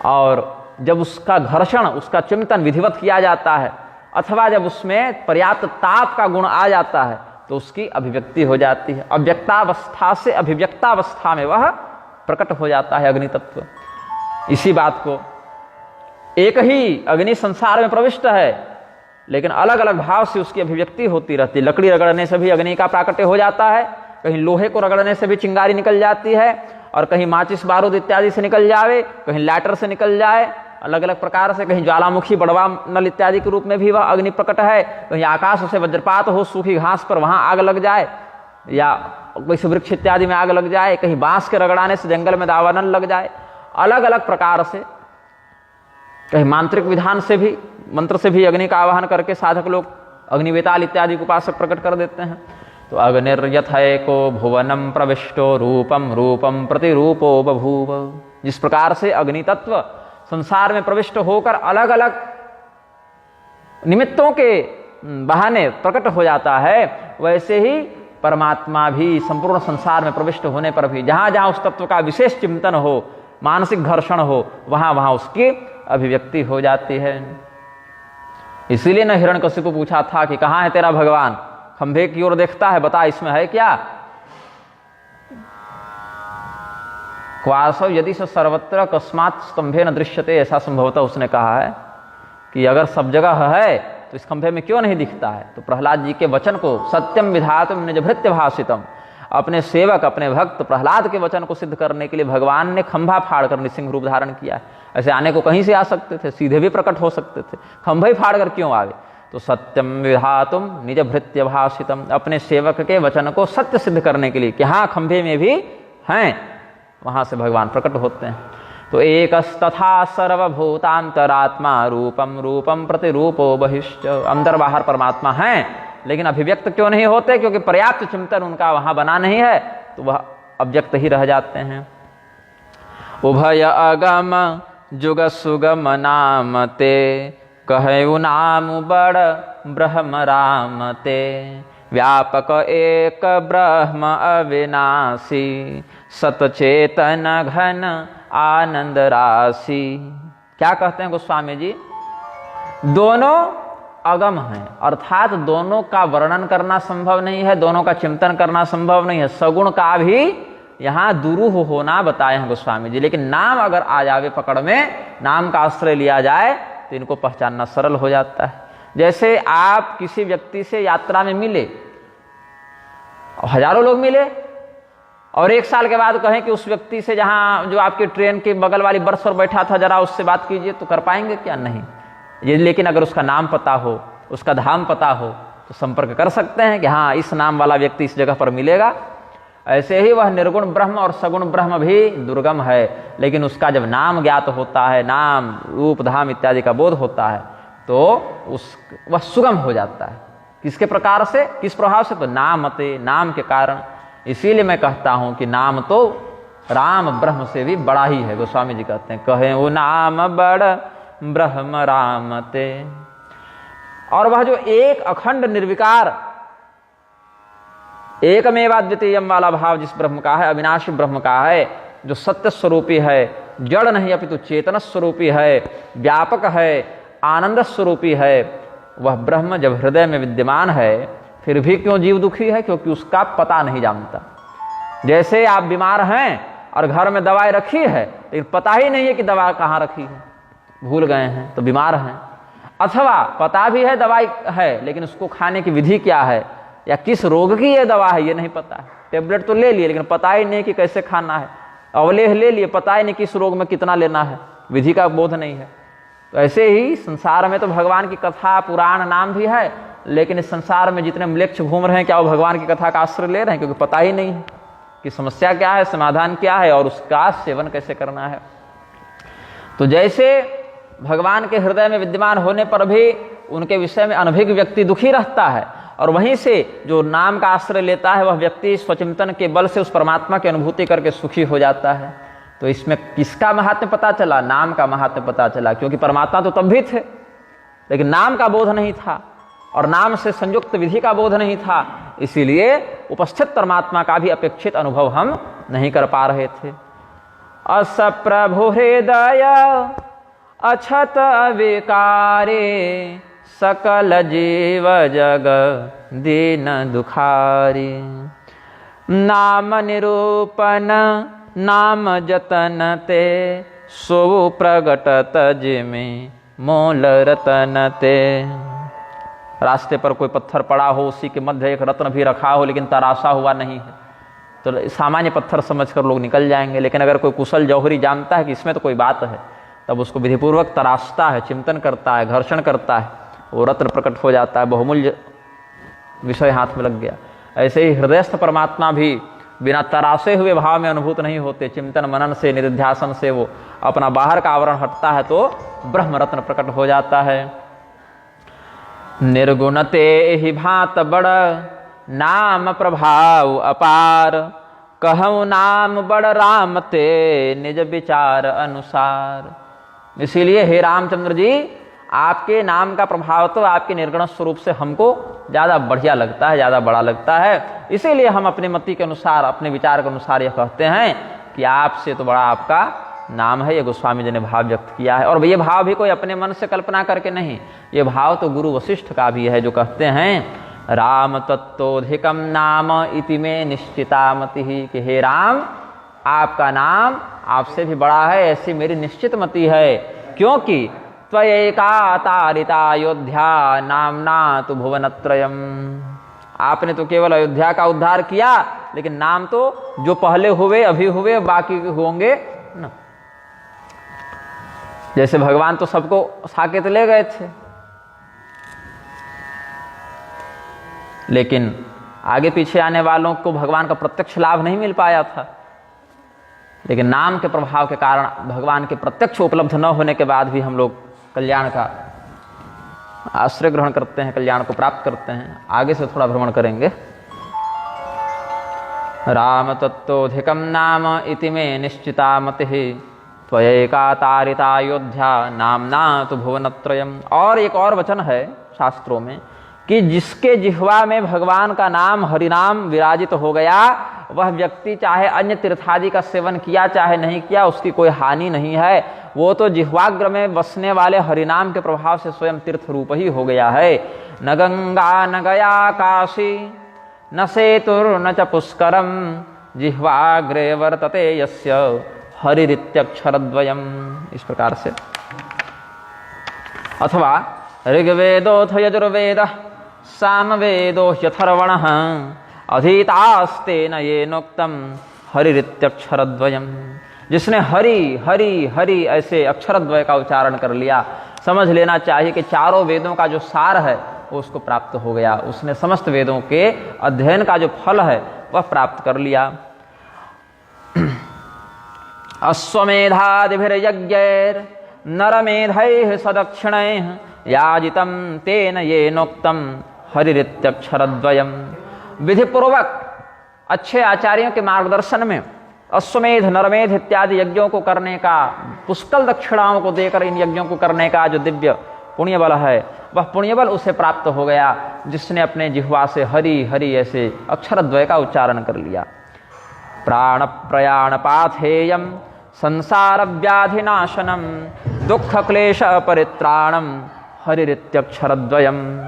और जब उसका घर्षण, उसका चिंतन विधिवत किया जाता है अथवा जब उसमें पर्याप्त ताप का गुण आ जाता है तो उसकी अभिव्यक्ति हो जाती है। अव्यक्तावस्था से अभिव्यक्तावस्था में वह प्रकट हो जाता है अग्नि तत्व। इसी बात को एक ही अग्नि संसार में प्रविष्ट है लेकिन अलग अलग भाव से उसकी अभिव्यक्ति होती रहती है। लकड़ी रगड़ने से भी अग्नि का प्राकट्य हो जाता है, कहीं लोहे को रगड़ने से भी चिंगारी निकल जाती है, और कहीं माचिस बारूद इत्यादि से निकल जाए, कहीं लैटर से निकल जाए, अलग अलग प्रकार से, कहीं ज्वालामुखी बड़वा नल इत्यादि के रूप में भी वह अग्नि प्रकट है, कहीं आकाश से वज्रपात हो सूखी घास पर वहां आग लग जाए, या किसी वृक्ष इत्यादि में आग लग जाए, कहीं बांस के रगड़ाने से जंगल में दावानल लग जाए, अलग अलग प्रकार से, कहीं मांत्रिक विधान से भी, मंत्र से भी अग्नि का आवाहन करके साधक लोग अग्निवेताल इत्यादि को उपासक प्रकट कर देते हैं। तो अग्निर्यथैको भुवनम प्रविष्टो रूपम रूपम प्रतिरूपो बभूव। जिस प्रकार से अग्नि तत्व संसार में प्रविष्ट होकर अलग अलग निमित्तों के बहाने प्रकट हो जाता है, वैसे ही परमात्मा भी संपूर्ण संसार में प्रविष्ट होने पर भी जहां जहां उस तत्व का विशेष चिंतन हो, मानसिक घर्षण हो, वहां वहां उसकी अभिव्यक्ति हो जाती है। इसीलिए न हिरण्यकशिपु पूछा था कि कहां है तेरा भगवान? खंभे की ओर देखता है, बता इसमें है क्या? वासव यदि स सर्वत्र अकस्मात स्तंभे न दृश्यते, ऐसा संभवतः उसने कहा है कि अगर सब जगह है तो इस खंभे में क्यों नहीं दिखता है। तो प्रहलाद जी के वचन को सत्यम विधातुम निज भृत्य भाषितम, अपने सेवक अपने भक्त प्रहलाद के वचन को सिद्ध करने के लिए भगवान ने खंभा फाड़ कर नृसिंह रूप धारण किया है। ऐसे आने को कहीं से आ सकते थे, सीधे भी प्रकट हो सकते थे, खंभा ही फाड़ कर क्यों आवे। तो सत्यम विधातुम निज भृत्य भाषितम, अपने सेवक के वचन को सत्य सिद्ध करने के लिए कि हाँ खंभे में भी हैं, वहां से भगवान प्रकट होते हैं। तो एकस्तथा सर्वभूतांतरात्मा रूपम रूपम प्रतिरूपो बहिश्च, अंदर बाहर परमात्मा हैं लेकिन अभिव्यक्त क्यों नहीं होते, क्योंकि पर्याप्त चिंतन उनका वहां बना नहीं है, तो वह अव्यक्त ही रह जाते हैं। उभय अगम जुग सुगम नाम ते, कहु नाम बड़ ब्रह्म राम ते, व्यापक एक ब्रह्म अविनाशी, सतचेतन घन आनंद राशि। क्या कहते हैं गोस्वामी जी, दोनों अगम हैं, अर्थात दोनों का वर्णन करना संभव नहीं है, दोनों का चिंतन करना संभव नहीं है। सगुण का भी यहाँ दुरूह होना बताए हैं गोस्वामी जी, लेकिन नाम अगर आ जावे पकड़ में, नाम का आश्रय लिया जाए तो इनको पहचानना सरल हो जाता है। जैसे आप किसी व्यक्ति से यात्रा में मिले, हजारों लोग मिले, और एक साल के बाद कहें कि उस व्यक्ति से जहां जो आपके ट्रेन के बगल वाली बर्थ पर बैठा था जरा उससे बात कीजिए, तो कर पाएंगे क्या? नहीं। ये लेकिन अगर उसका नाम पता हो, उसका धाम पता हो, तो संपर्क कर सकते हैं कि हाँ इस नाम वाला व्यक्ति इस जगह पर मिलेगा। ऐसे ही वह निर्गुण ब्रह्म और सगुण ब्रह्म भी दुर्गम है, लेकिन उसका जब नाम ज्ञात होता है, नाम रूप धाम इत्यादि का बोध होता है, तो वह सुगम हो जाता है। किसके प्रकार से, किस प्रभाव से? तो नामते, नाम के कारण। इसीलिए मैं कहता हूं कि नाम तो राम ब्रह्म से भी बड़ा ही है। गोस्वामी जी कहते हैं कहे वो नाम बड़ ब्रह्म राम ते। और वह जो एक अखंड निर्विकार एकमेवाद्वितीयम वाला भाव जिस ब्रह्म का है, अविनाशी ब्रह्म का है, जो सत्य स्वरूपी है, जड़ नहीं अपितु चेतन स्वरूपी है, व्यापक है, आनंद स्वरूपी है, वह ब्रह्म जब हृदय में विद्यमान है फिर भी क्यों जीव दुखी है? क्योंकि उसका पता नहीं जानता। जैसे आप बीमार हैं और घर में दवाई रखी है लेकिन पता ही नहीं है कि दवा कहाँ रखी है, भूल गए हैं तो बीमार हैं। अथवा पता भी है दवाई है लेकिन उसको खाने की विधि क्या है या किस रोग की ये दवा है ये नहीं पता है। टेबलेट तो ले लिए लेकिन पता ही नहीं कि कैसे खाना है, अवलेह ले लिए पता ही नहीं किस रोग में कितना लेना है, विधि का बोध नहीं है। तो ऐसे ही संसार में तो भगवान की कथा पुराण नाम भी है, लेकिन इस संसार में जितने म्लेच्छ घूम रहे हैं क्या वो भगवान की कथा का आश्रय ले रहे हैं? क्योंकि पता ही नहीं है कि समस्या क्या है, समाधान क्या है और उसका सेवन कैसे करना है। तो जैसे भगवान के हृदय में विद्यमान होने पर भी उनके विषय में अनभिज्ञ व्यक्ति दुखी रहता है, और वहीं से जो नाम का आश्रय लेता है वह व्यक्ति स्वचिंतन के बल से उस परमात्मा की अनुभूति करके सुखी हो जाता है। तो इसमें किसका महात्म्य पता चला? नाम का महात्म्य पता चला, क्योंकि परमात्मा तो तब भी थे लेकिन नाम का बोध नहीं था और नाम से संयुक्त विधि का बोध नहीं था, इसीलिए उपस्थित परमात्मा का भी अपेक्षित अनुभव हम नहीं कर पा रहे थे। अस प्रभु हृदय अछत अविकारे, सकल जीव जग दीन दुखारी। नाम निरूपण नाम जतन ते, सो प्रगट तज में मोल रतन ते। रास्ते पर कोई पत्थर पड़ा हो, उसी के मध्य एक रत्न भी रखा हो लेकिन तराशा हुआ नहीं है, तो सामान्य पत्थर समझकर लोग निकल जाएंगे। लेकिन अगर कोई कुशल जौहरी जानता है कि इसमें तो कोई बात है, तब उसको विधिपूर्वक तराशता है, चिंतन करता है, घर्षण करता है, वो रत्न प्रकट हो जाता है, बहुमूल्य विषय हाथ में लग गया। ऐसे ही हृदयस्थ परमात्मा भी बिना तराशे हुए भाव में अनुभूत नहीं होते। चिंतन मनन से, निधिध्यासन से वो अपना बाहर का आवरण हटता है तो ब्रह्म रत्न प्रकट हो जाता है। निर्गुणते ही भात बड़ नाम प्रभाव अपार, कहूँ नाम बड़ राम ते निज विचार अनुसार। इसीलिए हे रामचंद्र जी, आपके नाम का प्रभाव तो आपके निर्गुण स्वरूप से हमको ज़्यादा बढ़िया लगता है, ज़्यादा बड़ा लगता है। इसीलिए हम अपने मति के अनुसार, अपने विचार के अनुसार यह कहते हैं कि आपसे तो बड़ा आपका नाम है। ये गोस्वामी जी ने भाव व्यक्त किया है, और ये भाव भी कोई अपने मन से कल्पना करके नहीं, ये भाव तो गुरु वशिष्ठ का भी है, जो कहते हैं राम तत्तोधिकम नाम इति में निश्चिता मति, कि हे राम, आपका नाम आपसे भी बड़ा है, ऐसी मेरी निश्चित मति है। क्योंकि त्वयैका तारिता अयोध्या नामना तु भुवनत्रयम्, आपने तो केवल अयोध्या का उद्धार किया, लेकिन नाम तो जो पहले हुए, अभी हुए, बाकी होंगे न। जैसे भगवान तो सबको साकेत ले गए थे, लेकिन आगे पीछे आने वालों को भगवान का प्रत्यक्ष लाभ नहीं मिल पाया था। लेकिन नाम के प्रभाव के कारण भगवान के प्रत्यक्ष उपलब्ध न होने के बाद भी हम लोग कल्याण का आश्रय ग्रहण करते हैं, कल्याण को प्राप्त करते हैं। आगे से थोड़ा भ्रमण करेंगे। राम तत्तोधिकम नाम इति मे निश्चिता मतिः त्वयैका तारिता अयोध्या नामना तु भुवनत्रयम्। और एक और वचन है शास्त्रों में कि जिसके जिह्वा में भगवान का नाम हरिनाम विराजित हो गया, वह व्यक्ति चाहे अन्य तीर्थादि का सेवन किया चाहे नहीं किया, उसकी कोई हानि नहीं है। वो तो जिह्वाग्र में बसने वाले हरिनाम के प्रभाव से स्वयं तीर्थ रूप ही हो गया है। न गंगा न गया काशी न सेतुर न च पुष्करम जिह्वाग्रे वर्तते यस्य हरिरित्यक्षरद्वयम्। इस प्रकार से। अथवा ऋग्वेदोऽथ यजुर्वेदः सामवेदो ह्यथर्वणः अधीतास्तेन येनोक्तम् हरिरित्यक्षरद्वयम्। जिसने हरि हरि हरि ऐसे अक्षरद्वय का उच्चारण कर लिया, समझ लेना चाहिए कि चारों वेदों का जो सार है वो उसको प्राप्त हो गया। उसने समस्त वेदों के अध्ययन का जो फल है वह प्राप्त कर लिया। अश्वमेधादिभिर्यज्ञैर् नरमेधैः सदक्षिणैः याजितं तेन येनोक्तं हरिरित्यक्षरद्वयम्। विधिपूर्वक अच्छे आचार्यों के मार्गदर्शन में अश्वमेध नरमेध इत्यादि यज्ञों को करने का, पुष्कल दक्षिणाओं को देकर इन यज्ञों को करने का जो दिव्य पुण्य बल है, वह पुण्य बल उसे प्राप्त हो गया जिसने अपने जिह्वा से हरि हरि ऐसे अक्षरद्वय का उच्चारण कर लिया। प्राण प्रयाण पाथेयम संसार व्याधिनाशनम दुख क्लेश परित्राणम हरिरित्यक्षरद्वयम्।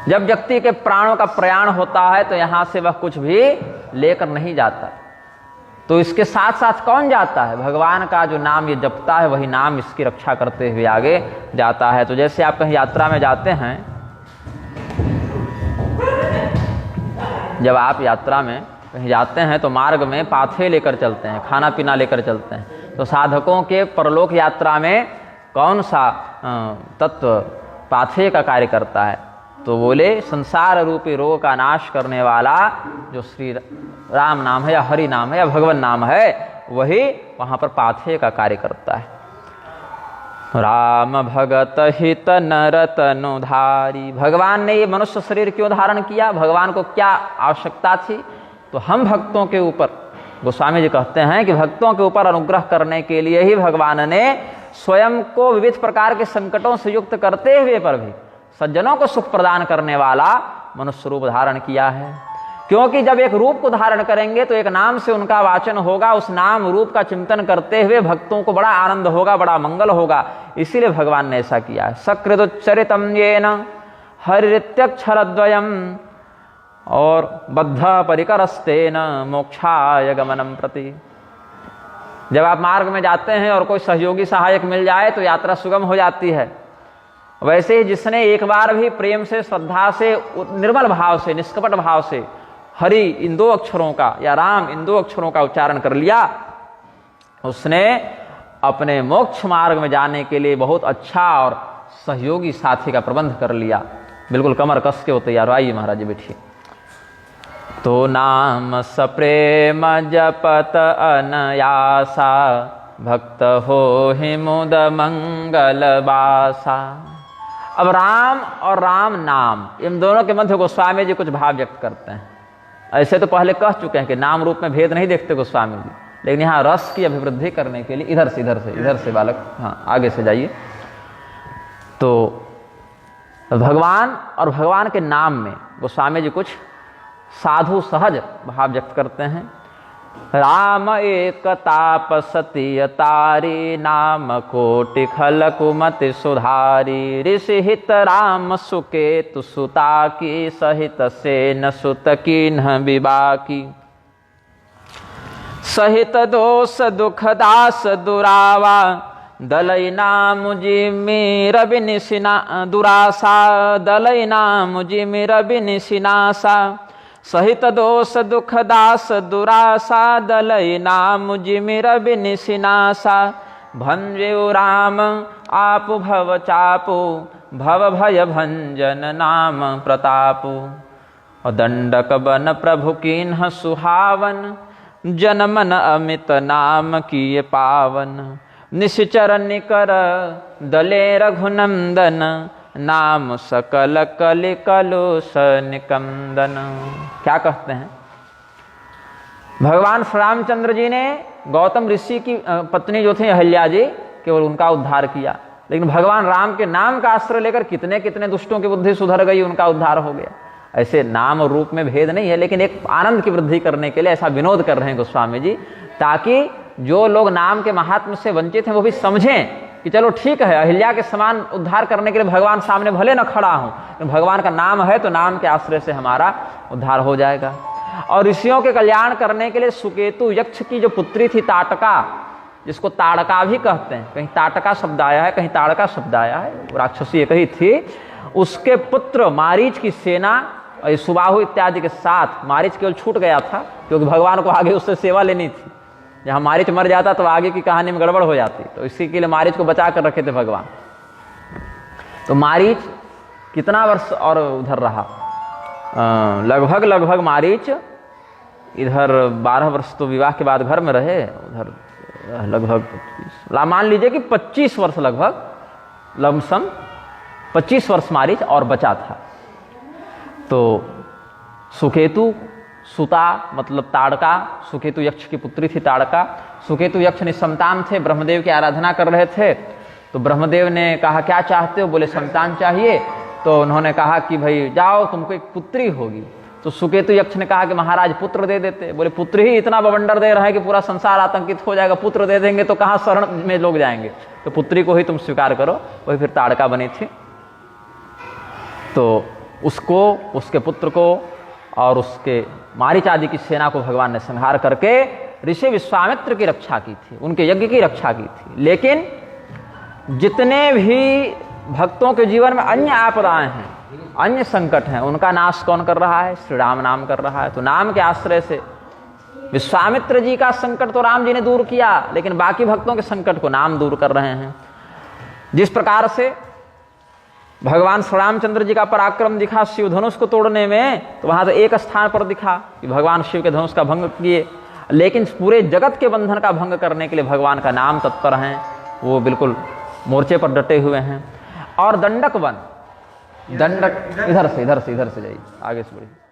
जब व्यक्ति के प्राणों का प्रयाण होता है तो यहां से वह कुछ भी लेकर नहीं जाता, तो इसके साथ साथ कौन जाता है? भगवान का जो नाम ये जपता है वही नाम इसकी रक्षा करते हुए आगे जाता है। तो जैसे आप कहीं यात्रा में जाते हैं, जब आप यात्रा में कहीं जाते हैं तो मार्ग में पाथे लेकर चलते हैं, खाना पीना लेकर चलते हैं। तो साधकों के परलोक यात्रा में कौन सा तत्व पाथे का कार्य करता है? तो बोले संसार रूपी रोग का नाश करने वाला जो श्री राम नाम है या हरि नाम है या भगवान नाम है, वही वहां पर पाथे का कार्य करता है। राम भगत हित नर तनुधारी। भगवान ने ये मनुष्य शरीर क्यों धारण किया? भगवान को क्या आवश्यकता थी? तो हम भक्तों के ऊपर, गोस्वामी जी कहते हैं कि भक्तों के ऊपर अनुग्रह करने के लिए ही भगवान ने स्वयं को विविध प्रकार के संकटों से युक्त करते हुए पर भी सज्जनों को सुख प्रदान करने वाला मनुष्य रूप धारण किया है। क्योंकि जब एक रूप को धारण करेंगे तो एक नाम से उनका वाचन होगा, उस नाम रूप का चिंतन करते हुए भक्तों को बड़ा आनंद होगा, बड़ा मंगल होगा। इसीलिए भगवान ने ऐसा किया है। सकृदुच्चरितम येन हरित्यक्षरद्वयम् और बद्ध परिकरस्तेन मोक्षाय गमनम प्रति। जब आप मार्ग में जाते हैं और कोई सहयोगी सहायक मिल जाए तो यात्रा सुगम हो जाती है। वैसे ही जिसने एक बार भी प्रेम से, श्रद्धा से, निर्मल भाव से, निष्कपट भाव से हरि इन दो अक्षरों का या राम इन दो अक्षरों का उच्चारण कर लिया, उसने अपने मोक्ष मार्ग में जाने के लिए बहुत अच्छा और सहयोगी साथी का प्रबंध कर लिया। बिल्कुल कमर कस के वो तैयार। आइए महाराज जी बैठिए। तो नाम सप्रेम जपत अनयासा भक्त हो हि मुद मंगल बासा। अब राम और राम नाम इन दोनों के मध्य गोस्वामी जी कुछ भाव व्यक्त करते हैं। ऐसे तो पहले कह चुके हैं कि नाम रूप में भेद नहीं देखते गोस्वामी जी, लेकिन यहाँ रस की अभिवृद्धि करने के लिए इधर से बालक, हाँ आगे से जाइए। तो भगवान और भगवान के नाम में गोस्वामी जी कुछ साधु सहज भाव व्यक्त करते हैं। राम एक तापसती तारी नाम कोटि खल कुमति सुधारी। ऋषि हित राम सुकेतु सुता की सहित सेन सुत कीन्ह विबाकी। सहित दोष दुख दास दुरावा, दलई नाम जिमिर बिनिसिना दुरासा, दलई नाम जिमिर बिनिसिनासा। सहित दोष दुख दास दुरासा, दलई नाम जिमिर बिनिसिनासा। भंजो राम आप भव चापु, भव भय भंजन नाम प्रतापु। और दंडक बन प्रभु कीन्ह सुहावन, जन मन अमित नाम किए पावन। निश्चर निकर दले रघुनंदन, नाम सकल कलि कलुष निकंदन। क्या कहते हैं? भगवान श्री रामचंद्र जी ने गौतम ऋषि की पत्नी जो थी अहिल्या जी, केवल उनका उद्धार किया, लेकिन भगवान राम के नाम का आश्रय लेकर कितने कितने दुष्टों की बुद्धि सुधर गई, उनका उद्धार हो गया। ऐसे नाम और रूप में भेद नहीं है, लेकिन एक आनंद की वृद्धि करने के लिए ऐसा विनोद कर रहे हैं गोस्वामी जी, ताकि जो लोग नाम के महात्म्य से वंचित हैं वो भी समझें कि चलो ठीक है, अहिल्या के समान उद्धार करने के लिए भगवान सामने भले न खड़ा हूं, लेकिन भगवान का नाम है तो नाम के आश्रय से हमारा उद्धार हो जाएगा। और ऋषियों के कल्याण करने के लिए सुकेतु यक्ष की जो पुत्री थी ताटका, जिसको ताड़का भी कहते हैं, कहीं ताटका शब्द आया है, कहीं ताड़का शब्द आया है, राक्षसी एक ही थी, उसके पुत्र मारीच की सेना सुबाहु इत्यादि के साथ, मारीच केवल छूट गया था क्योंकि भगवान को आगे उससे सेवा लेनी थी। जहाँ मारीच मर जाता तो आगे की कहानी में गड़बड़ हो जाती, तो इसी के लिए मारीच को बचा कर रखे थे भगवान। तो मारीच कितना वर्ष और उधर रहा, लगभग मारीच इधर 12 वर्ष तो विवाह के बाद घर में रहे, उधर लगभग मान लीजिए कि 25 वर्ष लगभग, लमसम 25 वर्ष मारीच और बचा था। तो सुकेतु सुता मतलब ताड़का, सुकेतु यक्ष की पुत्री थी ताड़का। सुकेतु यक्ष निसंतान थे, ब्रह्मदेव की आराधना कर रहे थे, तो ब्रह्मदेव ने कहा क्या चाहते हो? बोले संतान चाहिए। तो उन्होंने कहा कि भाई जाओ, तुमको एक पुत्री होगी। तो सुकेतु यक्ष ने कहा कि महाराज पुत्र दे देते। बोले पुत्र ही इतना बवंडर दे रहा है कि पूरा संसार आतंकित हो जाएगा, पुत्र दे देंगे तो कहाँ शरण में लोग जाएंगे, तो पुत्री को ही तुम स्वीकार करो। वही फिर ताड़का बनी थी। तो उसको, उसके पुत्र को और उसके मारीच आदि की सेना को भगवान ने संहार करके ऋषि विश्वामित्र की रक्षा की थी, उनके यज्ञ की रक्षा की थी। लेकिन जितने भी भक्तों के जीवन में अन्य आपदाएं हैं, अन्य संकट हैं, उनका नाश कौन कर रहा है? श्री राम नाम कर रहा है। तो नाम के आश्रय से विश्वामित्र जी का संकट तो राम जी ने दूर किया, लेकिन बाकी भक्तों के संकट को नाम दूर कर रहे हैं। जिस प्रकार से भगवान श्री रामचंद्र जी का पराक्रम दिखा शिव धनुष को तोड़ने में, तो वहां तो एक स्थान पर दिखा कि भगवान शिव के धनुष का भंग किए, लेकिन पूरे जगत के बंधन का भंग करने के लिए भगवान का नाम तत्पर हैं, वो बिल्कुल मोर्चे पर डटे हुए हैं। और दंडक वन, दंडक इधर से जाइए, आगे से बढ़िए।